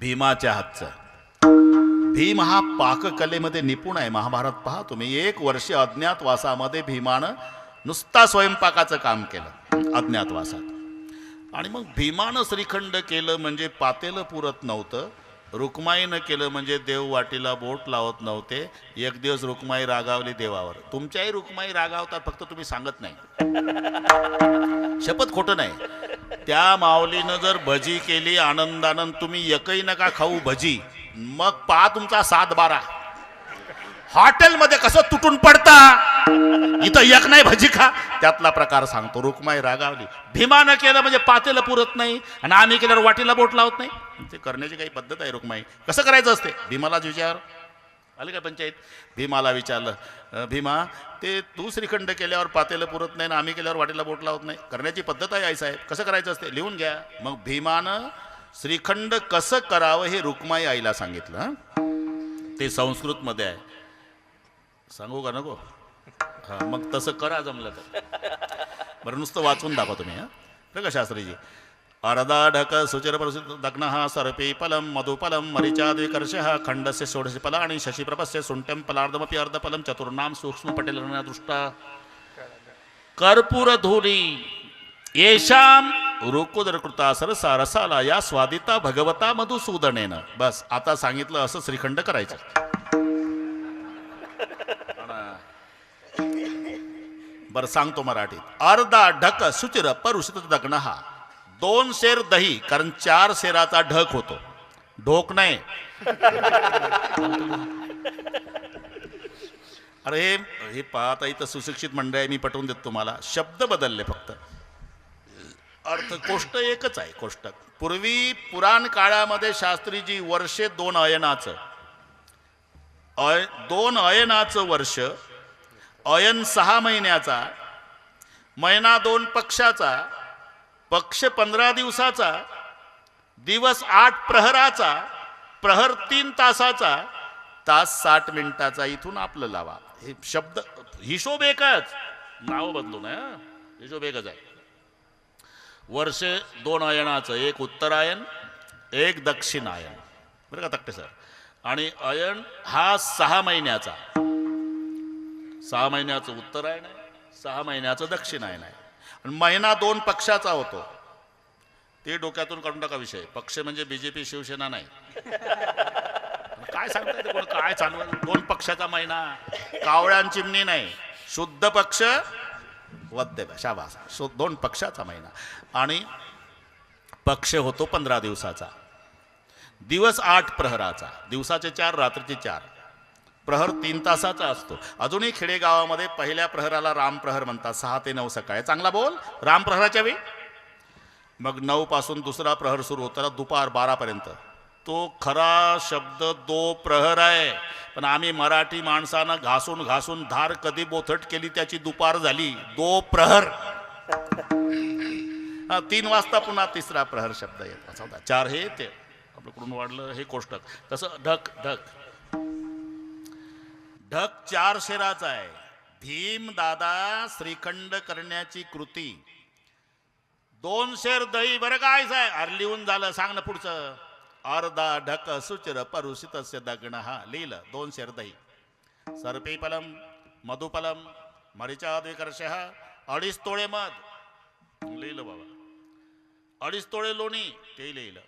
भीमाच्या हातचं. भीम हा पाककलेमध्ये निपुण आहे. महाभारत पहा तुम्ही. 1 वर्ष अज्ञातवासामध्ये भीमानं नुसता स्वयंपाकाचं काम केलं. अज्ञातवासात. आणि मग भीमानं श्रीखंड केलं म्हणजे पातेलं पुरत नव्हतं, रुक्माईनं केलं म्हणजे देव वाटीला बोट लावत नव्हते. एक दिवस रुक्माई रागावली देवावर. तुमच्याही रुक्माई रागावतात, फक्त तुम्ही सांगत नाही. शपथ खोटं नाही. त्या माऊलीनं जर भजी केली आनंदानंद, तुम्ही एकही नका खाऊ भजी, मग पहा तुमचा 7-12. हॉटेलमध्ये कसं तुटून पडता, इथं एक नाही भजी खा, त्यातला प्रकार सांगतो. रुक्माई रागावली. भीमानं केलं म्हणजे पातेलं पुरत नाही, आणि आम्ही केल्यावर वाटीला बोट लावत नाही. ते करण्याची काही पद्धत आहे. रुक्माई कसं करायचं असते, भीमालाच विचार. आले का पंचायत? भीमाला विचारलं, भीमा ते तू श्रीखंड केल्यावर पातेलं पुरत नाही ना आम्ही केल्यावर वाटीला बोट लावत नाही, करण्याची पद्धत आहे आई साहेब, कसं करायचं असते, लिहून घ्या. मग भीमानं श्रीखंड कसं करावं हे रुक्माई आईला सांगितलं. ते संस्कृतमध्ये आहे, सांगू का नको? हा, मग तसं करा जमलं तर. बरं, नुसतं वाचून दाखवा तुम्ही. हा बरं का शास्त्रीजी? अर्धा ढक सुचिर दग्न सर्पी फलम मधुफलम मरीचाद्विकर्ष खंडस्य षोडश फल आणि शशिप्रभस्य सुंटम फलार्धमपि अर्धफलम चतुर्नाम सूक्ष्म पटेल दृष्टा कर्पूर धूरी येशाम रुकुदरकृता सरसा रसाला या स्वादिता भगवता मधुसूदनेन. बस आता सांगितलं असं श्रीखंड करायचं. बरं सांगतो मराठीत. अर्धा ढक सुचिर परुषित दग्न 2 शेर दही, कारण 4 शेराचा ढक होतो, ढोक नाही. अरे हे पाहता इथं सुशिक्षित मंडळी, मी पटवून देतो तुम्हाला. शब्द बदलले फक्त, अर्थ कोष्ट एकच आहे. कोष्टक पूर्वी पुराण काळामध्ये शास्त्रीजी वर्षे 2 अयनाचं 2 अयनाचं वर्ष, अयन 6 महिन्याचा, महिना 2 पक्षाचा, पक्ष 15 दिवसाचा, दिवस 8 प्रहराचा, प्रहर 3 तासाचा, तास 60 मिनिटाचा. इथून आपलं लावा. हे शब्द हिशोब एकच, नाव बदलू नये. हिशोब एकच आहे. वर्ष 2 अयनाचं, एक उत्तरायण एक दक्षिणायन. बरं का तक्टे सर? आणि अयन हा 6 महिन्याचा, 6 महिन्याचं उत्तरायण आहे, 6 महिन्याचं दक्षिणायन आहे. आणि महिना 2 पक्षाचा होतो. ते डोक्यातून काढून टाका विषय. पक्ष म्हणजे बीजेपी शिवसेना नाही. काय सांगताय ते, कोण काय चालू? 2 पक्षाचा महिना, कावळ्यान चिमणी नाही, शुद्ध पक्ष वद्य शाबास. 2 पक्षाचा महिना. आणि पक्ष होतो 15 दिवसाचा, दिवस 8 प्रहराचा, दिवसाचे 4 रात्रीचे 4, प्रहर 3 तासाचा असतो. अजूनही खेडेगावामध्ये पहिल्या प्रहराला रामप्रहर म्हणतात. 6 ते 9 सकाळी. चांगला बोल. रामप्रहराच्या वेळी मग 9 पासून दुसरा प्रहर सुरू होता दुपार 12 पर्यंत. तो खरा शब्द 2 प्रहर आहे, पण आम्ही मराठी माणसानं घासून घासून धार कधी बोथट केली, त्याची दुपार झाली. 2 प्रहर. 3 वाजता पुन्हा तिसरा प्रहर शब्द येतो. 4 हे ते आपल्याकडून वाढलं हे कोष्टक. तसं ढक ढक ढक 4 शेराचा आहे. भीम दादा श्रीखंड करण्याची कृती. 2 शेर दही. बरं काय साहेब? लिहून झालं, सांग ना पुढचं. अर्धा ढक सुचिर परुषितस्य दग्न. लिहिलं. 2 शेर दही, सर्पी फलम मधुफलम मरीचाद्विकर्ष 2.5 तोळे मध. लिहिलं बाबा. 2.5 तोळे लोणी, ते लिहिलं.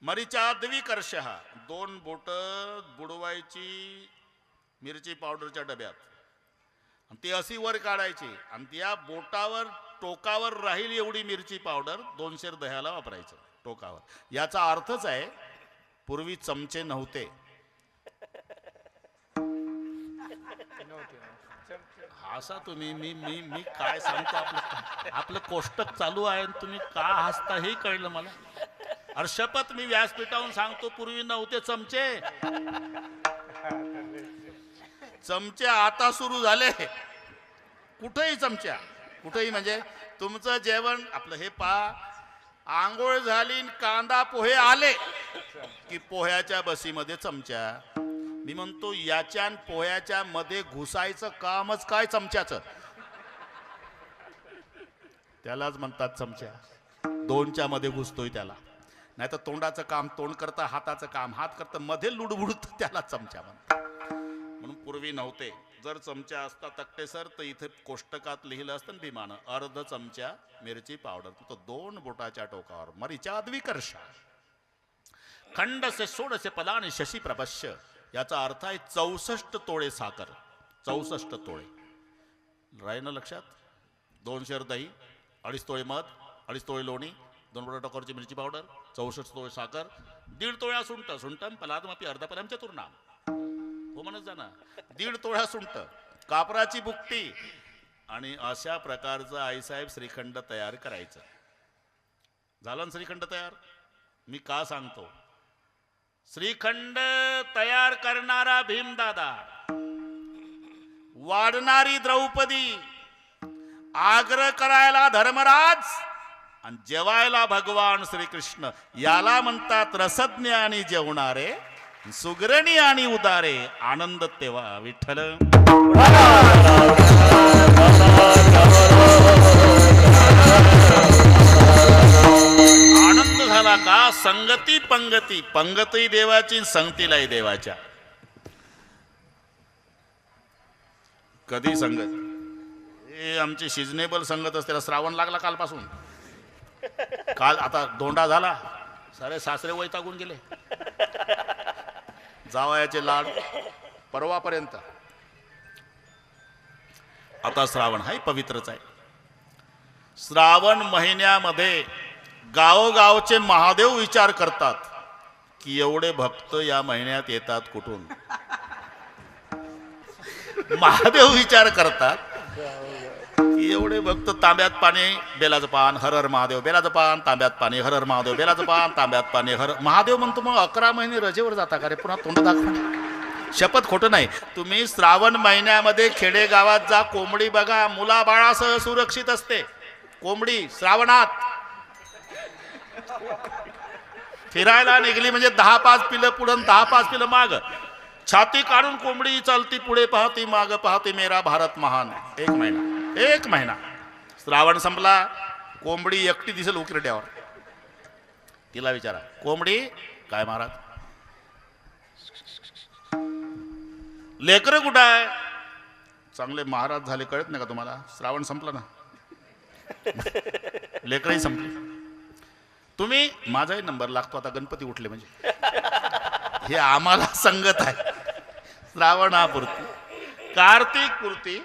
मरीचाद्विकर्ष 2 बोट बुडवायची मिरची पावडरच्या डब्यात, आणि ती अशी वर काढायची, आणि त्या बोटावर टोकावर राहील एवढी मिरची पावडर 2 शेर दह्याला वापरायचं टोकावर. याचा अर्थच आहे पूर्वी चमचे नव्हते. हसा तुम्ही. मी काय सांगतो, आपलं कोष्टक चालू आहे, तुम्ही का हसता हे कळलं मला. अरे शपथ, मी व्यासपीठावरून सांगतो, पूर्वी नव्हते चमचे. चमचे आता सुरू झाले. कुठेही चमच्या, कुठेही. म्हणजे तुमचं जेवण आपलं हे आंघोळ झाली, कांदा पोहे आले की पोह्याच्या बसीमध्ये चमच्या. मी म्हणतो याच्या पोह्याच्या मध्ये घुसायचं कामच काय चमच्याचं? त्यालाच म्हणतात चमच्या. 2च्या मध्ये घुसतोय त्याला. नाही तर तोंडाचं काम तोंड करता, हाताचं काम हात करता, मध्ये लुडबुडत, त्याला चमच्या म्हणतात. म्हणून पूर्वी नव्हते. जर चमचा असता तक्ते सर तर इथे कोष्टकात लिहिलं असतं ना भीमानं, अर्ध चमचा मिरची पावडर, तो 2 बोटाच्या टोकावर मरीच्या द्विकर्षा खंडसे षोडशे पलानी शशी प्रपश्य. याचा अर्थ आहे 64 तोळे साखर, 64 तोळे. राहिलं लक्षात? 2 शेर दही, 2.5 तोळे मध, 2.5 तोळे लोणी, 2 बोटा टोकावरची मिरची पावडर, 64 तोळे साखर, 1.5 तोळा सुंठ, सुंठम पलादमापी अर्धा पलाम चतुर्नाम. हो म्हणत जा ना, 1.5 तोळा सुंठ, कापराची बुकटी, आणि अशा प्रकारचं आईसाहेब श्रीखंड तयार करायचं. झालं ना श्रीखंड तयार? मी का सांगतो, श्रीखंड तयार करणारा भीमदादा, वाढणारी द्रौपदी, आग्रह करायला धर्मराज, आणि जेवायला भगवान श्रीकृष्ण. याला म्हणतात रसज्ञ आणि जेवणारे, सुग्रणी आणि उदारे. आनंद तेव्हा विठ्ठल. आनंद झाला का? संगती पंगती, पंगती देवाची, संगतीलाही देवाच्या. कधी संगत? हे आमची सिजनेबल संगत असते. श्रावण लागला कालपासून. काल आता धोंडा झाला, सारे सासरे वैतागून गेले. जावयाचे लाड परवापर्यंत. आता श्रावण हाय पवित्रच आहे. श्रावण महिन्यामध्ये गावोगावचे महादेव विचार करतात की एवढे भक्त या महिन्यात येतात कुठून. महादेव विचार करतात की एवढे भक्त तांब्यात पाणी बेलाचं पान, हर हर महादेव, बेलाचं पान तांब्यात पाणी, हर हर महादेव, बेलाचं पान तांब्यात पाणी, हर महादेव म्हणतो. मग 11 महिने रजेवर जाता का रे? पुन्हा तोंड दाखवा. शपथ खोटं नाही. तुम्ही श्रावण महिन्यामध्ये खेडेगावात जा, कोंबडी बघा, मुलाबाळासह सुरक्षित असते कोंबडी. श्रावणात फिरायला निघली म्हणजे 10-5 पिलं पुढं, 10-5 पिलं माग, छाती काढून कोंबडी चालती पुढे, पाहती माग पाहती, मेरा भारत महान. 1 महिना श्रावण संपला, कोंबडी एकटी दिसेल उकिरड्यावर. तिला विचारा, कोंबडी काय महाराज? लेकरं कुठं आहे? चांगले महाराज झाले, कळत नाही का तुम्हाला? श्रावण संपला ना, लेकरही संपले. तुम्ही माझाही नंबर लागतो आता, गणपती उठले म्हणजे. हे आम्हाला संगत आहे. श्रावणापुरती, कार्तिक पुरती.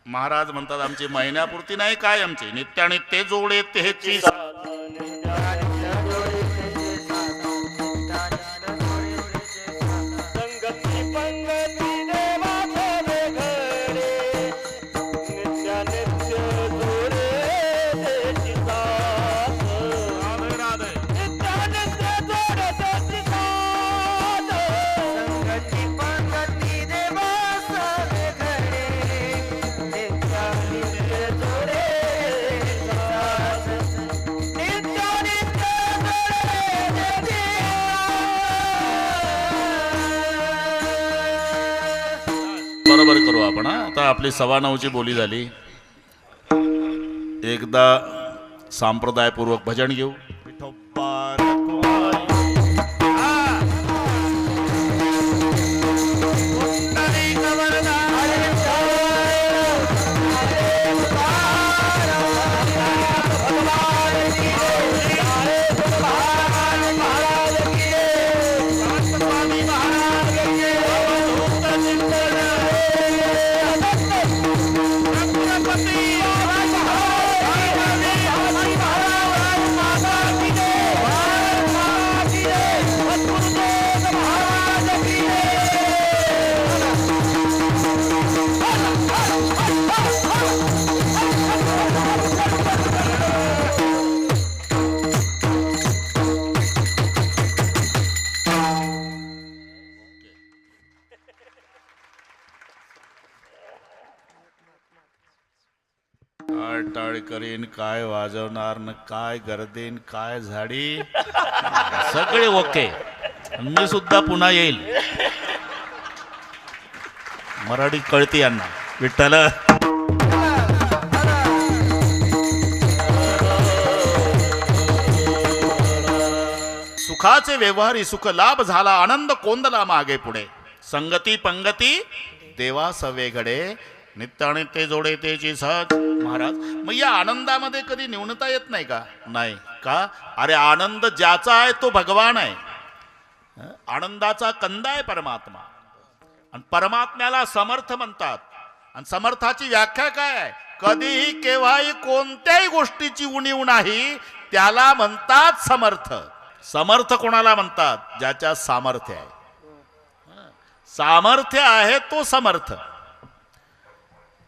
महाराज म्हणतात आमची महिन्यापुरती नाही, काय आमची नित्यानित्य जोडे तेची. बरोबर करू आपण. आता आपली 9:15ची बोली झाली. एकदा संप्रदायपूर्वक भजन घेऊ. टाळ करीन, काय वाजवणार न, काय गर्दीन, काय झाडी, सगळे ओके. मी सुद्धा पुन्हा येईल. मराठी कळते यांना. विठ्ठल. सुखाचे व्यवहारी सुख लाभ झाला, आनंद कोंदला मागे पुढे. संगती पंगती देवा सवे घडे नित्याने ते जोडे तेची सहज. महाराज मग या आनंदामध्ये कधी न्यूनता येत नाही का? नाही का? अरे आनंद ज्याचा आहे तो भगवान आहे. आनंदाचा कंदा आहे परमात्मा. आणि परमात्म्याला समर्थ म्हणतात. आणि समर्थाची व्याख्या काय आहे? कधीही केव्हाही कोणत्याही गोष्टीची उणीव नाही त्याला म्हणतात समर्थ. समर्थ कोणाला म्हणतात? ज्याच्या सामर्थ्य आहे. सामर्थ्य आहे तो समर्थ.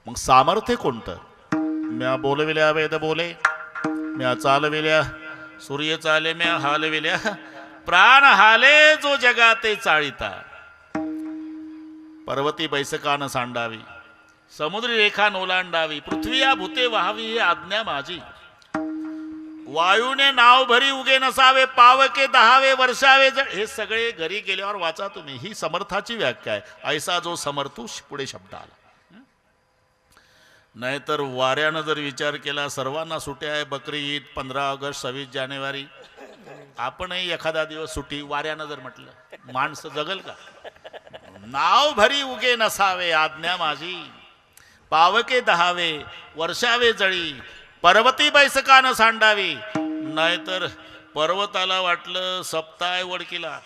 मग सामर्थ्य कोणतं? म्या बोलविल्या वेद बोले, म्या चालविल्या सूर्य चाले, म्या हालविल्या प्राण हाले जो जगाते चाळिता. पर्वती बैसकान सांडावी, समुद्री रेखा नोलांडावी, पृथ्वी या भूते व्हावी ही आज्ञा माझी. वायूने नाव भरी उगे नसावे, पावके दहावे वर्षावे जळ. हे सगळे घरी गेल्यावर वाचा तुम्ही. ही समर्थाची व्याख्या आहे. ऐसा जो समर्थू पुढे शब्द आला. नाहीतर वाऱ्यानं जर विचार केला सर्वांना सुट्या आहे, बकरी ईद, 15 ऑगस्ट, 26 जानेवारी, आपणही एखादा दिवस सुट्टी, वाऱ्यानं जर म्हटलं माणसं जगल का? नाव भरी उगे नसावे आज्ञा माझी, पावके दहावे वर्षावे जळी, पर्वती बैसकानं सांडावी. नाहीतर पर्वताला वाटलं सप्ताह वडकीला,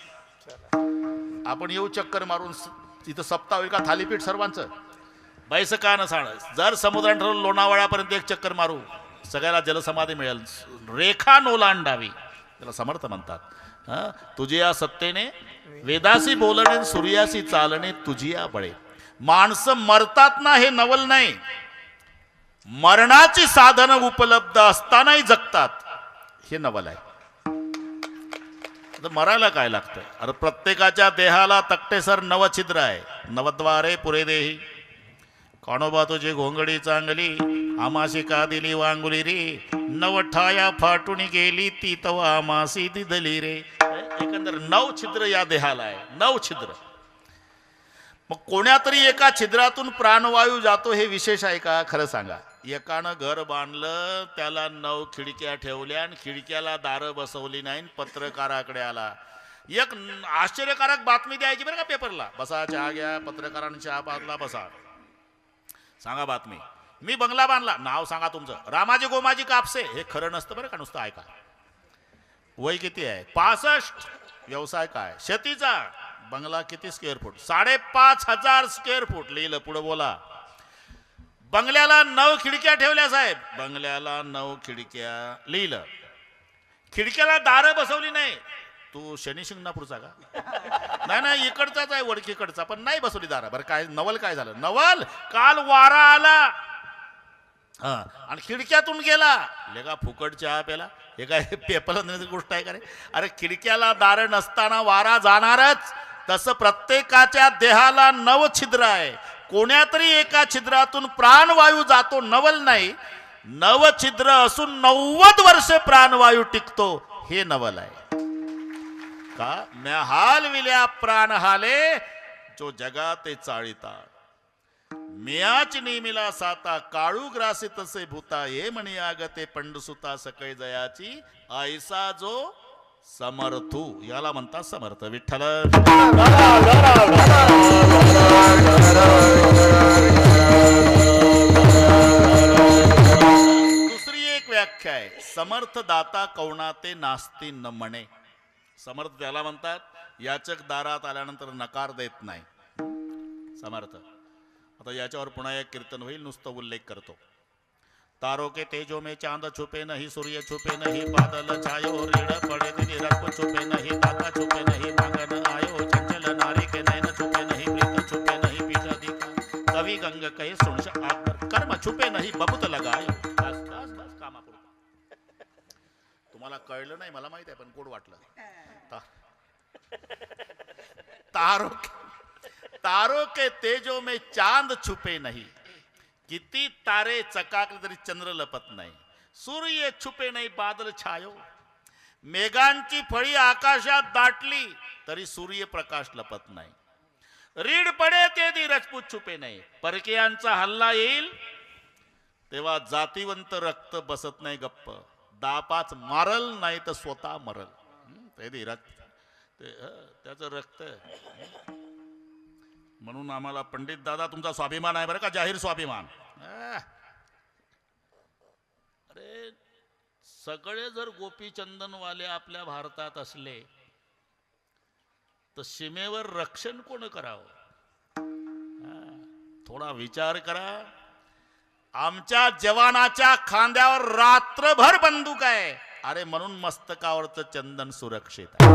आपण येऊ चक्कर मारून तिथं सप्ताह होईल का? थालीपीठ सर्वांचं. बैसकानं सांड. जर समुद्रात ठरवलं लोणावळ्यापर्यंत एक चक्कर मारू, सगळ्याला जलसमाधी मिळेल. रेखा नोलांडावी त्याला समर्थ म्हणतात. तुझी या सत्तेने वेदासी बोलणे, सूर्यासी चालणे, तुझी या बळे. माणसं मरतात ना हे नवल नाही, मरणाची साधनं उपलब्ध असतानाही जगतात हे नवल आहे. तर मरायला काय लागतं? अरे प्रत्येकाच्या देहाला तकटेसर नवछिद्र आहे. नवद्वारे पुरे देही, काणोबा तुझी घोंगडी चांगली, आमाशी का दिली वांगुली रे, नवठाया फाटून गेली ती तवा आमासी दिदली रे. एकंदर 9 छिद्र या देहाला आहे. 9 छिद्र. मग कोण्यातरी एका छिद्रातून प्राणवायू जातो हे विशेष आहे का? खरं सांगा. एकानं घर बांधलं, त्याला 9 खिडक्या ठेवल्या आणि खिडक्याला दारं बसवली नाही. पत्रकाराकडे आला, एक आश्चर्यकारक बातमी द्यायची बरं का पेपरला. बसा, चहा घ्या, पत्रकारांनी चहा पाजला, बसा, सांगा बातमी. मी बंगला बांधला, नाव सांगा तुमचं. रामाजी गोमाजी कापसे. हे खरं नसतं बरं का, नुसतं ऐका. वय किती आहे? 65. व्यवसाय काय? शेतीचा. बंगला किती स्क्वेअर फूट? 5,500 square foot. लिहिलं, पुढे बोला. बंगल्याला 9 खिडक्या ठेवल्या साहेब. बंगल्याला 9 खिडक्या. लिहिलं. खिडक्याला दारं बसवली नाही. तू शनी शिंगणापूरचा का? नाही नाही, इकडचाच आहे, वडकीकडचा, पण नाही बसवली दारं. बरं काय नवल काय झालं? नवल काल वारा आला आणि खिडक्यातून गेला. लेगा फुकट चहा प्याला. हे काय पेपरला गोष्ट आहे का रे? अरे खिडक्याला दारं नसताना वारा जाणारच. तसं प्रत्येकाच्या देहाला 9 छिद्र आहे. कोण्यातरी एका छिद्रातून प्राणवायू जातो, नवल नाही. 9 छिद्र असून 90 वर्ष प्राणवायू टिकतो हे नवल आहे का? म्या हाल विल्या प्राण हाले जो जगा ते चाळिता, मियाच नेमिला साता, काळू ग्रासी तसे भूता, ये म्हणी आगते पंडसुता सकळ जयाची, ऐसा जो समर्थू याला म्हणतात समर्थ. विठ्ठल. दुसरी एक व्याख्या आहे, समर्थ दाता कवणाते नास्ती न म्हणे. समर्थ त्याला म्हणतात याचक दारात आल्यानंतर नकार देत नाही. समर्थ. आता याच्यावर पुन्हा एक कीर्तन होईल, नुसतं उल्लेख करतो. तारो के तेजो में चांद छुपे नहीं, सूर्य छुपे नहीं, बादल छायो, ऋण पड़े तेरी रत्न छुपे नहीं, दाता छुपे नहीं, मांगन आयो, चंचल नारी के नैन छुपे नहीं, प्रीत छुपे नहीं, पीठ अधिका, कवि गंग कहे सुनश आत्म, कर्म छुपे नहीं, बबूत लगायो. बस बस बस, कामापुरता. तुम्हाला कळलं नाही मला माहित आहे, पण कोड वाटलं. तारो के तेजो में चांद छुपे नहीं, किती तारे चकाकले तरी चंद्र लपत नाही. सूर्य छुपे नाही, बादल छायो, मेघांची फळी आकाशात दाटली तरी सूर्य प्रकाश लपत नाही. रीड पडे ते राजपूत छुपे नाही, परकीयांचा हल्ला येईल तेव्हा जातीवंत रक्त बसत नाही गप्प, दापाच मारल नाही तर स्वतः मरल. त्याचं रक्त म्हणून आम्हाला पंडित दादा तुमचा स्वाभिमान आहे बरं का, जाहीर स्वाभिमान. अरे सगळे जर गोपीचंदनवाले आपल्या भारतात असले तर सीमेवर रक्षण कोण करावं? थोडा विचार करा. आमच्या जवानाच्या खांद्यावर रात्रभर बंदूक आहे, अरे म्हणून मस्तकावरचं चंदन सुरक्षित आहे.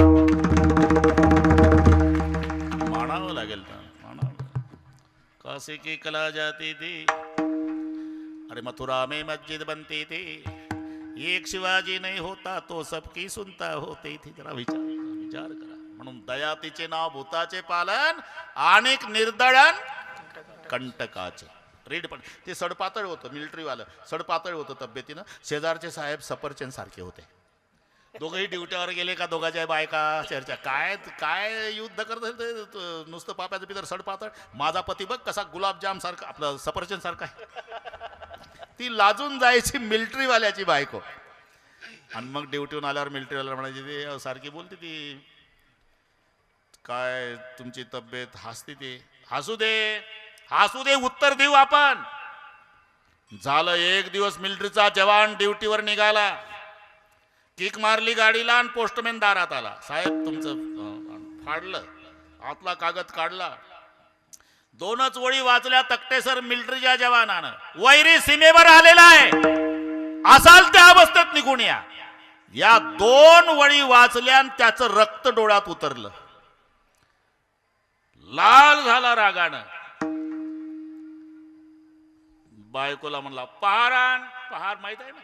मानावं लागेल ना, मानावं. काशी की कला जाती थी, अरे मथुरा में मस्जिद बनती थी, एक शिवाजी नहीं होता तो सबकी सुनता होती थी. जरा विचार करा. म्हणून दयातीचे नाव भूताचे पालन, अनेक निर्दळन कंटकाचे. रीड पण ते सडपातळ होतं, मिलिटरीवालं सडपातळ होतं तब्येतीनं. शेजारचे साहेब सफरचंद सारखे होते. दोघंही ड्युटीवर गेले का दोघांच्या बायका चर्चा, काय काय युद्ध करत नुसतं पाप्याचं पितर सडपातळ. माझा पती बघ कसा गुलाबजाम सारखा, आपलं सफरचंद सारखा आहे. ती लाजून जायची मिलिटरीवाल्याची बायको. आणि मग ड्युटीहून आल्यावर मिलिटरीवाला म्हणायची ती सारखी बोलते ती, काय तुमची तब्येत, हसते ती. हसू दे उत्तर देऊ आपण. झालं एक दिवस मिलिटरीचा जवान ड्युटीवर निघाला, किक मारली गाडीला आणि पोस्टमॅन दारात आला. साहेब तुमचं फाडलं. आतला कागद काढला, 2च ओळी वाचल्या. तकटेसर मिलिटरीच्या जवानानं, वैरी सीमेवर आलेला आहे, असाल त्या अवस्थेत निघून या. या 2 ओळी वाचल्या आणि त्याचं रक्त डोळ्यात उतरलं. लाल झाला रागानं. बायकोला म्हणला पहार आण. पहार माहित आहे ना,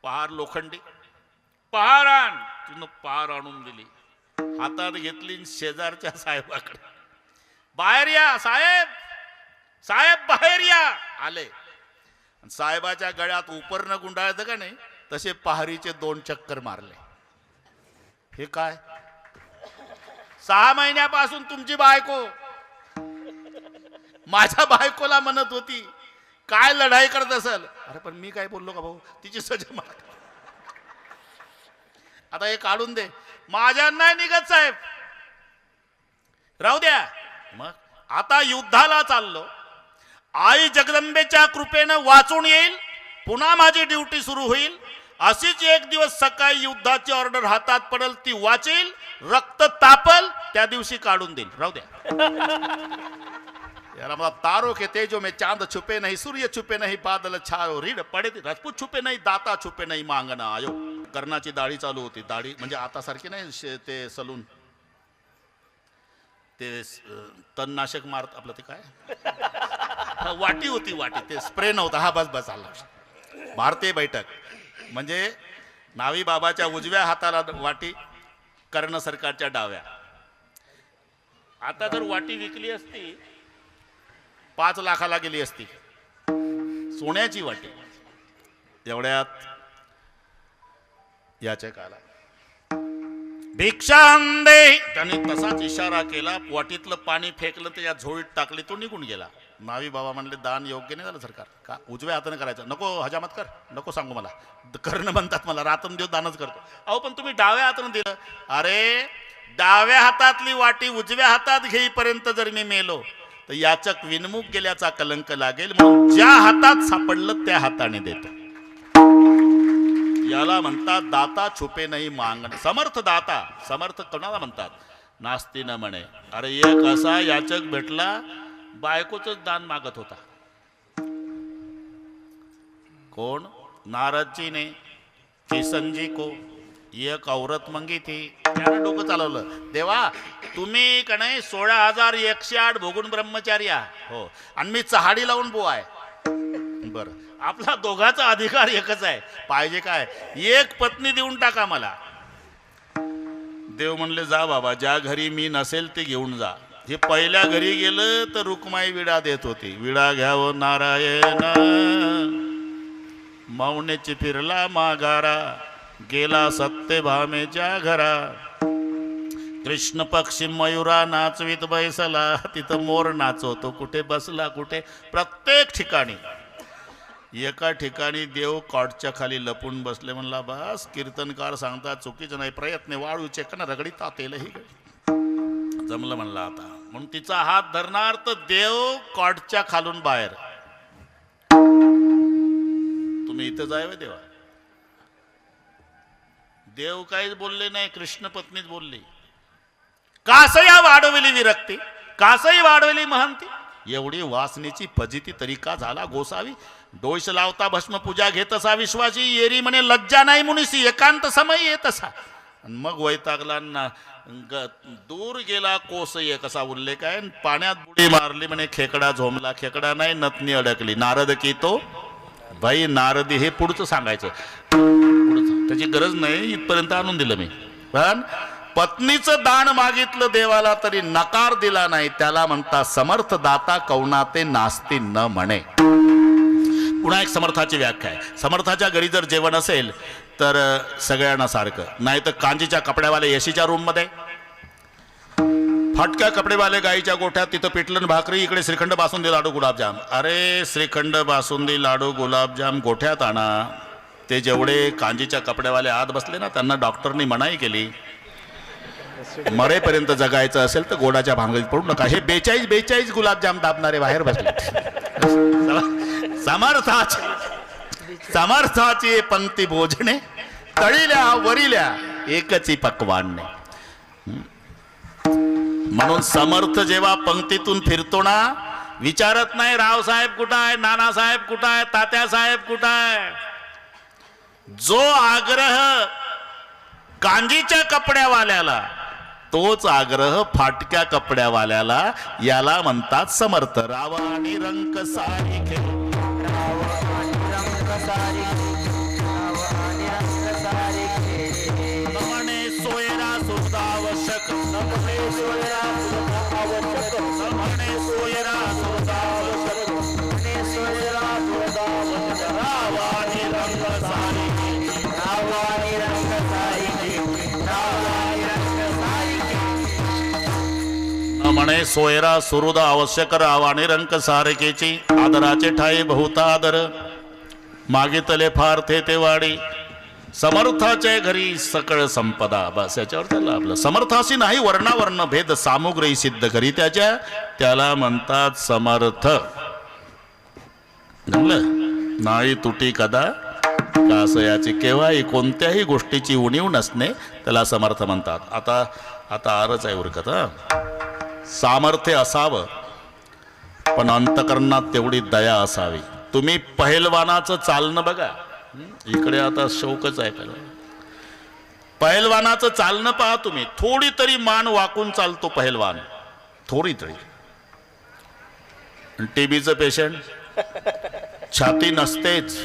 पहार लोखंडी. पहार आण. तिनं पहार आणून दिली, हातात घेतली. शेजारच्या साहेबाकडे, बाहेर या साहेब, साहेब बाहेर या. आले. साहेबाच्या गळ्यात उपरनं गुंडाळतं का नाही तसे पहारीचे 2 चक्कर मारले. हे काय, 6 महिन्यापासून तुमची बायको माझ्या बायकोला म्हणत होती काय लढाई करत असेल. अरे पण मी काय बोललो का भाऊ, तिची सजा मार. आता हे काढून दे. माझ्या नाही निघत साहेब, राहू द्या. मग आता युद्धाला चाललो, आई जगदंबेच्या कृपेनं वाचून येईल, पुन्हा माझी ड्युटी सुरू होईल. अशीच एक दिवस सकाळी युद्धाची ऑर्डर हातात पडेल, ती वाचेल, रक्त तापल, त्या दिवशी काढून देईल. राहू द्या. याला मला तारो के तेजो में चांद छुपे नहीं, सूर्य छुपे नहीं, बादल छायो, रीड पडे राजपूत छुपे नाही, दाता छुपे नाही, मांगना आयो. कर्णाची दाढी चालू होती. दाढी म्हणजे आता सारखी नाही, ते सलून, ते तणनाशक मारत आपलं, ते काय वाटी होती, वाटी, ते स्प्रे नव्हता. हा बस बस आला. भारतीय बैठक म्हणजे नावी बाबाच्या उजव्या हाताला वाटी, कर्ण सरकारच्या डाव्या. आता जर वाटी विकली असती 5 लाखाला गेली असती, सोन्याची वाटी. एवढ्यात याच्या काला भिक्षा दे. त्याने तसाच इशारा केला, वाटीतलं पाणी फेकलं, त्याच्या झोळीत टाकले, तो निघून गेला. नावी बाबा म्हणले दान योग्य नाही झालं सरकार, का उजव्या हाताने करायचं. नको हजामत कर, नको सांगू मला, कर्ण म्हणतात मला, रातन देव दानच करतो. अहो पण तुम्ही डाव्या हाताने दिलं. अरे डाव्या हातातली वाटी उजव्या हातात घेईपर्यंत जर मी मेलो तर याचक विनमुख गेल्याचा कलंक लागेल. म्हणून ज्या हातात सापडलं त्या हाताने देतो. याला म्हणतात दाता छुपे नाही मागणं. समर्थ दाता, समर्थ कोणाला म्हणतात, नास्ती न म्हणे. अरे एक असा याचक भेटला, बायकोच दान मागत होता. कोण, नारद जी ने किशन जी को एक औरत मंगी थी. त्यानं डोकं चालवलं, देवा तुम्ही का नाही 16,108 भोगून ब्रह्मचारी हो, आणि मी चहाडी लावून बुवा आहे. बरं, आपला दोघाचा अधिकार एकच आहे, पाहिजे काय, एक पत्नी देऊन टाका मला. देव म्हणले जा बाबा, ज्या घरी मी नसेल ते घेऊन जा. हे पहिल्या घरी गेलं तर रुक्माई विडा देत होती. विडा घ्यावं नारायण, मौनेची फिरला माघारा, गेला सत्यभामेच्या घरा. कृष्ण पक्षी मयुरा नाचवीत बैसला, तिथं मोर नाचवतो, कुठे बसला, कुठे, प्रत्येक ठिकाणी. एका ठिकाणी देव कॉटच्या खाली लपून बसले. म्हणला बस, कीर्तनकार सांगतात चुकीचं नाही, प्रयत्न वाळूचे कन रगडीता तेलही जमलं. म्हणला आता म्हणून तिचा हात धरणार तर देव कॉटच्या खालून बाहेर. तुम्ही इथं जाय देवा. देव काहीच बोलले नाही, कृष्ण पत्नीच बोलली. कासया वाढवली विरक्ती, कासही वाढवली महंती. एवढी वासनेची फजिती तरी का झाला गोसावी. डोष लावता भस्म पूजा घेत असा विश्वासी, येरी म्हणे लज्जा नाही मुनीसी, एकांत समय येत असा. मग वैतागला ना दूर गेला कोसय कसा उल्लेख आहे. पाण्यात बुडी मारली म्हणे खेकडा झोमला, खेकडा नाही नतनी अडकली. नारद की तो भाई नारदी, हे पुढचं सांगायचं, पुढचं त्याची गरज नाही, इथपर्यंत आणून दिलं मी. पण पत्नीचं दान मागितलं देवाला तरी नकार दिला नाही, त्याला म्हणता समर्थ दाता कौनाते नास्ती न म्हणे. पुन्हा एक समर्थाची व्याख्या आहे. समर्थाच्या घरी जर जेवण असेल तर सगळ्यांना सारखं, नाही तर कांजीच्या कपड्यावाले यशीच्या रूम मध्ये, फाटक्या कपडेवाले गाईच्या गोठ्यात, तिथं पिठलं भाकरी, इकडे श्रीखंड बासुंदी लाडू गुलाबजाम. अरे श्रीखंड बासुंदी लाडू गुलाबजाम गोठ्यात आणा. ते जेवढे कांजीच्या कपड्यावाले आत बसले ना, त्यांना डॉक्टरनी मनाई केली, मरेपर्यंत जगायचं असेल तर गोडाच्या भांगडीत पडू नका. हे 42 गुलाबजाम दाबणारे बाहेर बसले. समर्थाची पंक्ती भोजने, तळील्या वरिल्या एकची पक्वान्ने. म्हणून समर्थ जेव्हा पंक्तीतून फिरतो ना, विचारत नाही रावसाहेब कुठं आहे, नानासाहेब कुठं आहे, तात्यासाहेब कुठं आहे. जो आग्रह कांजीच्या कपड्यावाल्याला, तोच आग्रह फाटक्या कपड्यावाल्याला, याला म्हणतात समर्थ. राव आणि रंक सारिखे, नमणे सोयरा सुरदावश्यक, नमणे सोयरा सुरदावश्यक, नमणे सोयरा सुरदावश्यक, नमणे सोयरा सुरदावश्यक. राव आणि रंक सारिखे, राव आणि रंक सारिखे, राव आणि रंक सारिखे. म्हणे सोयरा सुहृद आवश्यक, राव आणि रंक सारिकेची. आदराचे ठाई बहुता आदर, मागितले फार ते वाडी. समर्थाच्या घरी सकळ संपदा. बस याच्यावर त्याला आपलं समर्थाशी नाही वर्णावर्ण भेद, सामुग्री सिद्ध करी त्याच्या, त्याला म्हणतात समर्थ. जमलं नाही तुटी कदा कासयाची, केव्हाही कोणत्याही गोष्टीची उणीव नसणे, त्याला समर्थ म्हणतात. आता आरच आहे उरकत. सामर्थ्य असावं पण अंतकरणात तेवढी दया असावी. तुम्ही पहिलवानाचं चालणं बघा, इकडे आता शौकच आहे. पहिलवानाचं चालणं पहा तुम्ही. थोडी तरी मान वाकून चालतो पहिलवान, थोडी तरी. टीबीचं पेशंट छाती नसतेच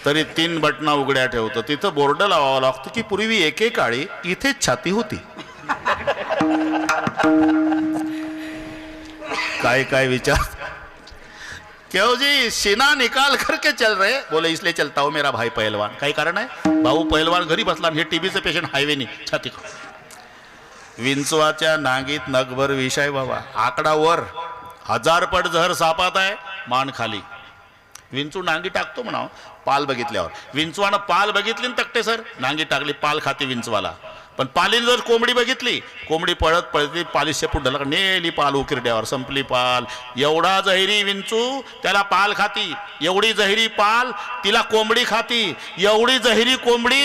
तरी 3 बटना उघड्या ठेवतं. तिथं बोर्ड लावावं लागतं की पूर्वी एकेकाळी इथेच छाती होती. काय विचार. क्यों जी सीना निकाल करके चल रहे, बोले इसलिए चलता हूं मेरा भाई पहलवान. काही कारण आहे. भाऊ पहलवान घरी बसला, हे टीबीचं पेशंट हायवेनी छाती. विंचवाच्या नांगीत नगभर विष आहे बाबा. आकडा वर, 1000 पट जहर सापात आहे, मान खाली. विंचू नांगी टाकतो म्हणा पाल बघितल्यावर. विंचवानं पाल बघितली ना तकटे सर, नांगी टाकली, पाल खाती विंचवाला. पण पालीने जर कोंबडी बघितली, कोंबडी पळत पळती पाली शेपूट ढाला, नेली पाल उकिरड्यावर, संपली पाल. एवढा जहिरी विंचू त्याला पाल खाती, एवढी जहिरी पाल तिला कोंबडी खाती, एवढी जहिरी कोंबडी.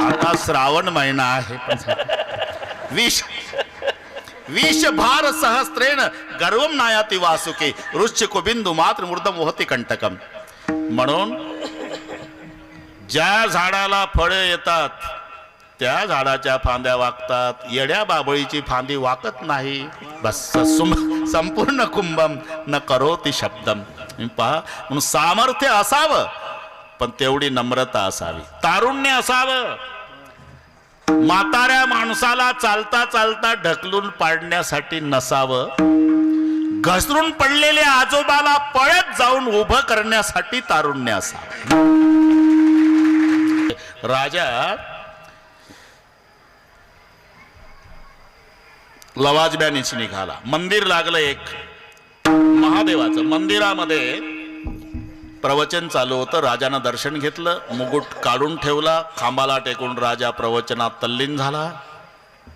आता श्रावण महिना आहे, विष भार सहस्त्रेण गर्वम नायाती वासुके, रुच्छ कुबिंदू मात्र मूर्धम वहती कंटकम. म्हणून ज्या झाडाला फळे येतात त्या झाडाच्या फांद्या वाकतात, येड्या बाबळीची फांदी वाकत नाही. बस संपूर्ण कुंभम न करोति शब्दम. पहा, म्हणून सामर्थ्य असावं पण तेवढी नम्रता असावी, तारुण्य असावं. म्हाताऱ्या माणसाला चालता चालता ढकलून पाडण्यासाठी नसावं, घसरून पडलेल्या आजोबाला पळत जाऊन उभं करण्यासाठी तारुण्य असावं. राजा लवाजब्यानीच निघाला. मंदिर लागलं एक महादेवाचं. मंदिरामध्ये प्रवचन चालू होतं. राजानं दर्शन घेतलं, मुकुट काढून ठेवला, खांबाला टेकून राजा प्रवचनात तल्लीन झाला.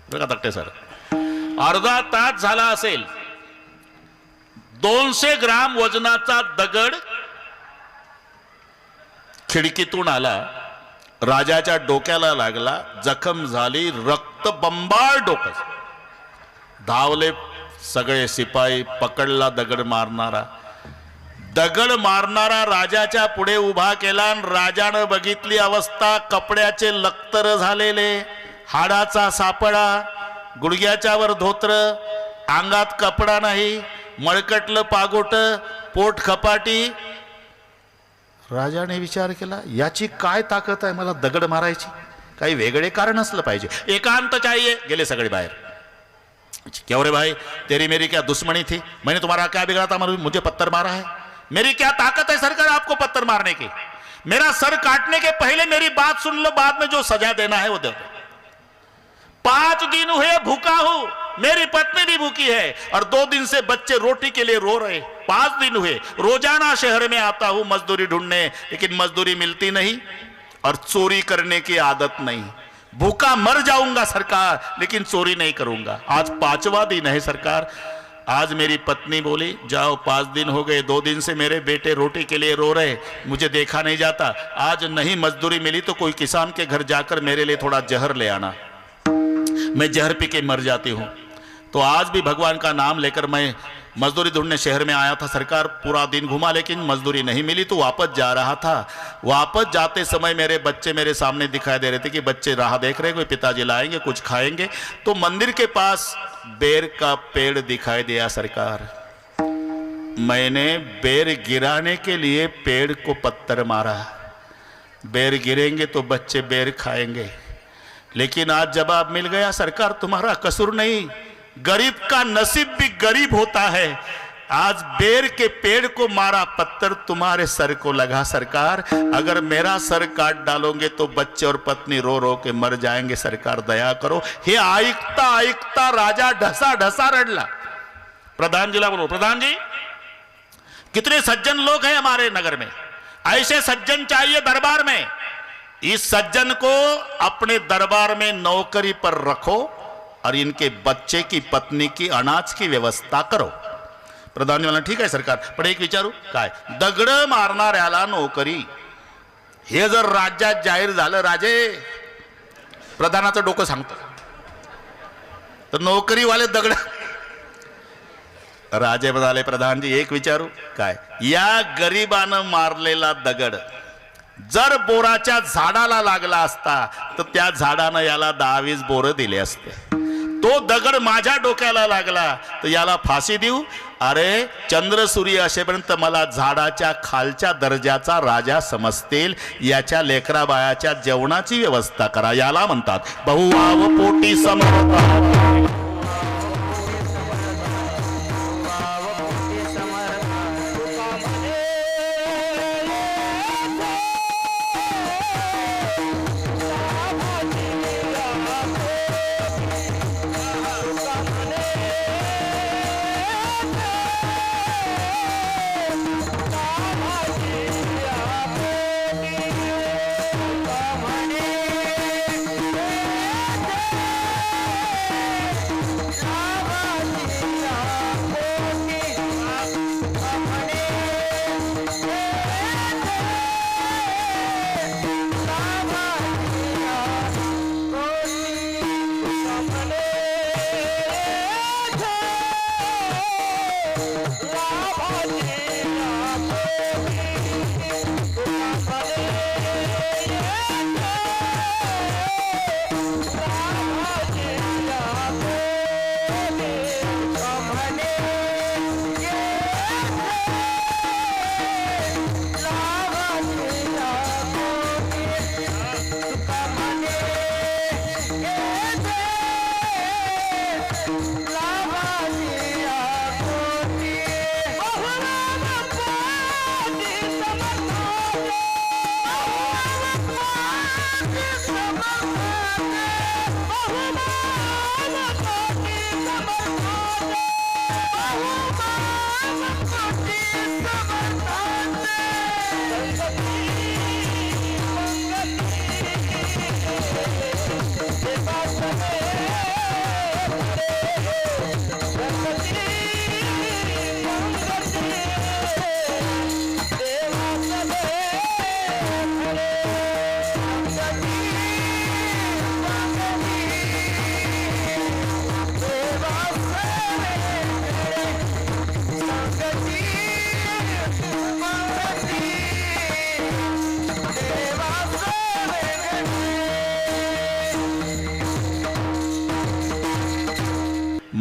बघा तक्टे सर, अर्धा तास झाला असेल, 200 ग्राम वजनाचा दगड खिडकीतून आला, राजाच्या डोक्याला लागला, जखम झाली, रक्तबंबाळ डोकं. धावले सगळे शिपाई, पकडला दगड मारणारा राजाच्या पुढे उभा केला. राजानं बघितली अवस्था, कपड्याचे लक्तर झालेले, हाडाचा सापळा, गुडघ्याच्या वर धोत्र, अंगात कपडा नाही, मळकटलं पागोट, पोट खपाटी. राजाने विचार केला, याची काय ताकद आहे मला दगड मारायची? काही वेगळे कारण असलं पाहिजे. एकांत चाहिए. गेले सगळे बाहेर. क्यों रे भाई, तेरी मेरी क्या दुश्मनी थी? मैंने तुम्हारा क्या बिगाड़ा था, मुझे पत्थर मारा है? मेरी क्या ताकत है सरकार आपको पत्थर मारने की? मेरा सर काटने के पहले मेरी बात सुन लो, बाद में जो सजा देना है वो दो. 5 दिन हुए भूखा हूं, मेरी पत्नी भी भूखी है, और 2 दिन से बच्चे रोटी के लिए रो रहे. 5 दिन हुए, रोजाना शहर में आता हूं मजदूरी ढूंढने, लेकिन मजदूरी मिलती नहीं, और चोरी करने की आदत नहीं. भूखा मर जाऊंगा सरकार, लेकिन चोरी नहीं करूंगा. आज 5वां दिन है सरकार. आज मेरी पत्नी बोली, जाओ 5 दिन हो गए, 2 दिन से मेरे बेटे रोटी के लिए रो रहे, मुझे देखा नहीं जाता. आज नहीं मजदूरी मिली तो कोई किसान के घर जाकर मेरे लिए थोड़ा जहर ले आना, मैं जहर पी के मर जाती हूं. तो आज भी भगवान का नाम लेकर मैं मजदूरी ढूंढने शहर में आया था सरकार. पूरा दिन घुमा, लेकिन मजदूरी नहीं मिली, तो वापस जा रहा था. वापस जाते समय मेरे बच्चे मेरे सामने दिखाई दे रहे थे कि बच्चे राह देख रहे, कोई पिताजी लाएंगे, कुछ खाएंगे. तो मंदिर के पास बेर का पेड़ दिखाई दिया सरकार. मैंने बेर गिराने के लिए पेड़ को पत्थर मारा. बेर गिरेंगे तो बच्चे बेर खाएंगे, लेकिन आज जवाब मिल गया सरकार, तुम्हारा कसूर नहीं, गरीब का नसीब भी गरीब होता है. आज बेर के पेड़ को मारा, पत्थर तुम्हारे सर को लगा सरकार. अगर मेरा सर काट डालोगे तो बच्चे और पत्नी रो रो के मर जाएंगे सरकार, दया करो. हे ऐकता ऐकता राजा ढसा ढसा रडला. प्रधान जी ला बोलो, प्रधान जी, कितने सज्जन लोग हैं हमारे नगर में, ऐसे सज्जन चाहिए दरबार में. इस सज्जन को अपने दरबार में नौकरी पर रखो, और इनके बच्चे की पत्नी की अनाज की व्यवस्था करो. प्रधान म्हणला, ठीक आहे सरकार, पण एक विचारू, काय दगड मारणाऱ्याला नोकरी, हे जर राज्यात जाहीर झालं राजे, प्रधानाचं डोकं सांगतं, तर नोकरीवाले दगड. राजे म्हणाले, प्रधानजी एक विचारू, काय या गरीबानं मारलेला दगड जर बोराच्या झाडाला लागला असता तर त्या झाडानं याला 10-20 बोरं दिले असते. तो दगड माझ्या डोक्याला लागला तर याला फाशी देऊ? अरे चंद्र सूर्य असेपर्यंत मला झाडाच्या खालच्या दर्जाचा राजा समजतील. याच्या लेकरा बायाच्या जेवणाची व्यवस्था करा. याला म्हणतात बहुवाव पोटी समर्थ.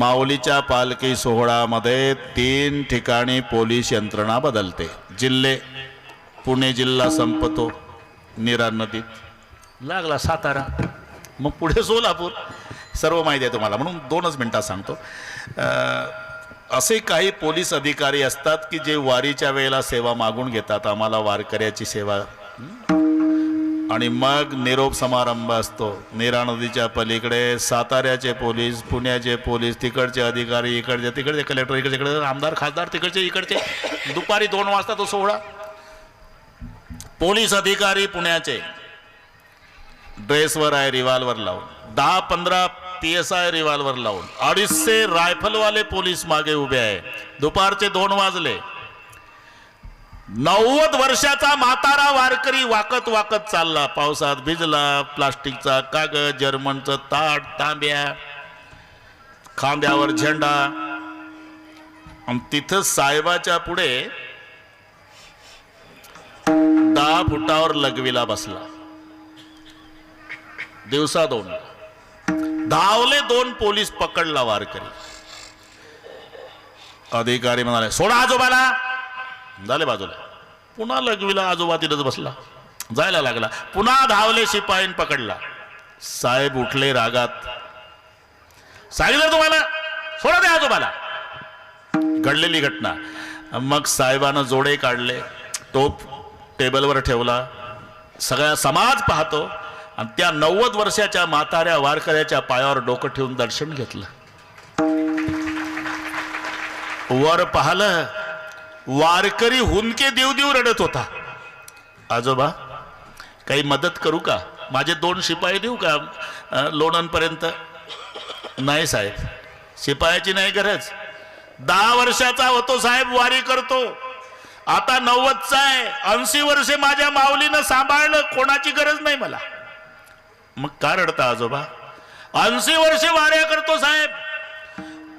माऊलीच्या पालखी सोहळ्यामध्ये 3 ठिकाणी पोलीस यंत्रणा बदलते. जिल्हे, पुणे जिल्हा संपतो नीरा नदीत, लागला सातारा, मग पुढे सोलापूर. सर्व माहिती आहे तुम्हाला, म्हणून 2च मिनिटात सांगतो. असे काही पोलीस अधिकारी असतात की जे वारीच्या वेळेला सेवा मागून घेतात, आम्हाला वारकऱ्याची सेवा, आणि मग निरोप समारंभ असतो. नीरा नदीच्या पलीकडे साताऱ्याचे पोलीस, पुण्याचे पोलीस, तिकडचे अधिकारी, इकडचे तिकडचे कलेक्टर, इकडचे इकडे आमदार खासदार, तिकडचे इकडचे. दुपारी 2 वाजता तो सोहळा. पोलीस अधिकारी पुण्याचे ड्रेसवर आहे रिव्हॉल्वर लावून, 10-15 PSI रिव्हॉल्वर लावून, 250 रायफलवाले पोलीस मागे उभे आहे. दुपारचे 2 वाजले. 90 वर्षाचा म्हातारा वारकरी वाकत वाकत चालला. पावसात भिजला, प्लास्टिकचा कागद, जर्मनचं ताट, तांब्या, खांद्यावर झेंडा, आणि तिथं साहेबाच्या पुढे 10 फुटावर लघवीला बसला. दिवसा 2 धावले 2 पोलीस, पकडला वारकरी. अधिकारी म्हणाले सोडा आजोबाला, झाले बाजूला. पुन्हा लघवीला आजोबा तिथंच बसला. जायला लागला, पुन्हा धावले शिपाईन, पकडला. साहेब उठले रागात, सांगितलं तुम्हाला सोडा दे आजोबाला. घडलेली घटना. मग साहेबानं जोडे काढले, टोप टेबलवर ठेवला, सगळा समाज पाहतो, आणि त्या 90 वर्षाच्या म्हाताऱ्या वारकऱ्याच्या पायावर डोकं ठेवून दर्शन घेतलं. वर पाहिलं, वारकरी हुंदके देव देव रडत होता. आजोबा काही मदत करू का, माझे 2 शिपाई देऊ का लोणंदपर्यंत? नाही साहेब, शिपायाची नाही गरज. 10 वर्षाचा होतो साहेब, वारी करतो. आता 90चा आहे, 80 वर्षे माझ्या माऊलीनं सांभाळलं, कोणाची गरज नाही मला. मग का रडता आजोबा? 80 वर्षे वाऱ्या करतो साहेब,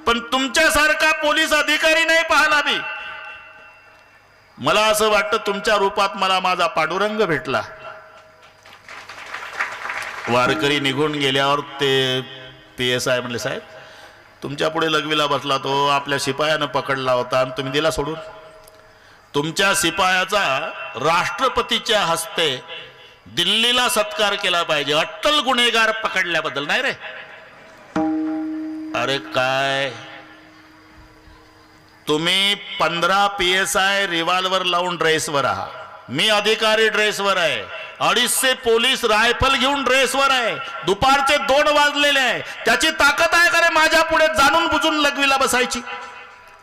पण तुमच्यासारखा पोलीस अधिकारी नाही पाहिला मी. मला असं वाटतं तुमच्या रूपात मला माझा पांडुरंग भेटला. वारकरी निघून गेल्यावर ते PSI म्हणले साहेब तुमच्या पुढे लघवीला बसला तो आपल्या शिपायानं पकडला होता आणि तुम्ही दिला सोडून. तुमच्या शिपायाचा राष्ट्रपतीच्या हस्ते दिल्लीला सत्कार केला पाहिजे, अट्टल गुन्हेगार पकडल्याबद्दल. नाही रे, अरे काय तुम्ही 15 PSI रिव्हॉल्वर लावून ड्रेसवर आहात, मी अधिकारी ड्रेसवर आहे, 250 पोलीस रायफल घेऊन ड्रेसवर आहे, दुपारचे 2 वाजलेले आहे. त्याची ताकद आहे का रे माझ्या पुढे जाणून बुजून लघवीला बसायची?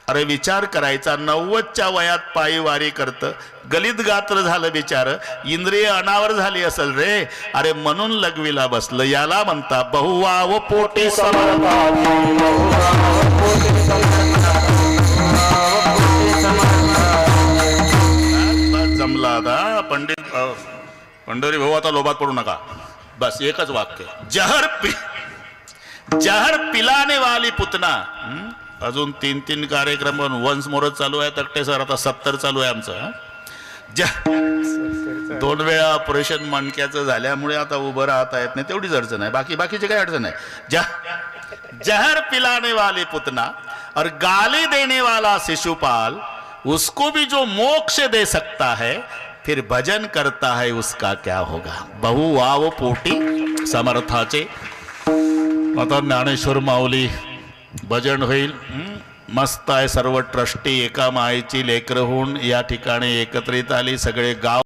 अरे विचार करायचा, 90च्या वयात पायी वारी करत, गलित गात्र झालं बिचार, इंद्रिय अनावर झाली असेल रे. अरे म्हणून लघवीला बसलं. याला म्हणता बहुवाव पोटे जमला. आता पंढरी भाऊ आता लोभात पडू नका, बस एकच वाक्य. जहर पिलाने वाली पुतना. अजून 3 कार्यक्रम वन्स मोरच चालू आहे. तकटे सर आता 70 चालू आहे आमचं. 2 वेळा ऑपरेशन मणक्याचं झाल्यामुळे आता उभं राहता येत नाही, तेवढीच अडचण आहे. बाकीची काही अडचण नाही. जहर पिलाने वाली पुतना और गाली देने वाला शिशुपाल, उसको भी जो मोक्ष दे सकता है, फिर भजन करता है उसका क्या होगा. बहुवाव पोटी समर्थाचे. आता ज्ञानेश्वर माऊली भजन होईल. मस्त आहे. सर्व ट्रस्टी एका मायेची लेकरं होऊन या ठिकाणी एकत्रित आली. सगळे गाव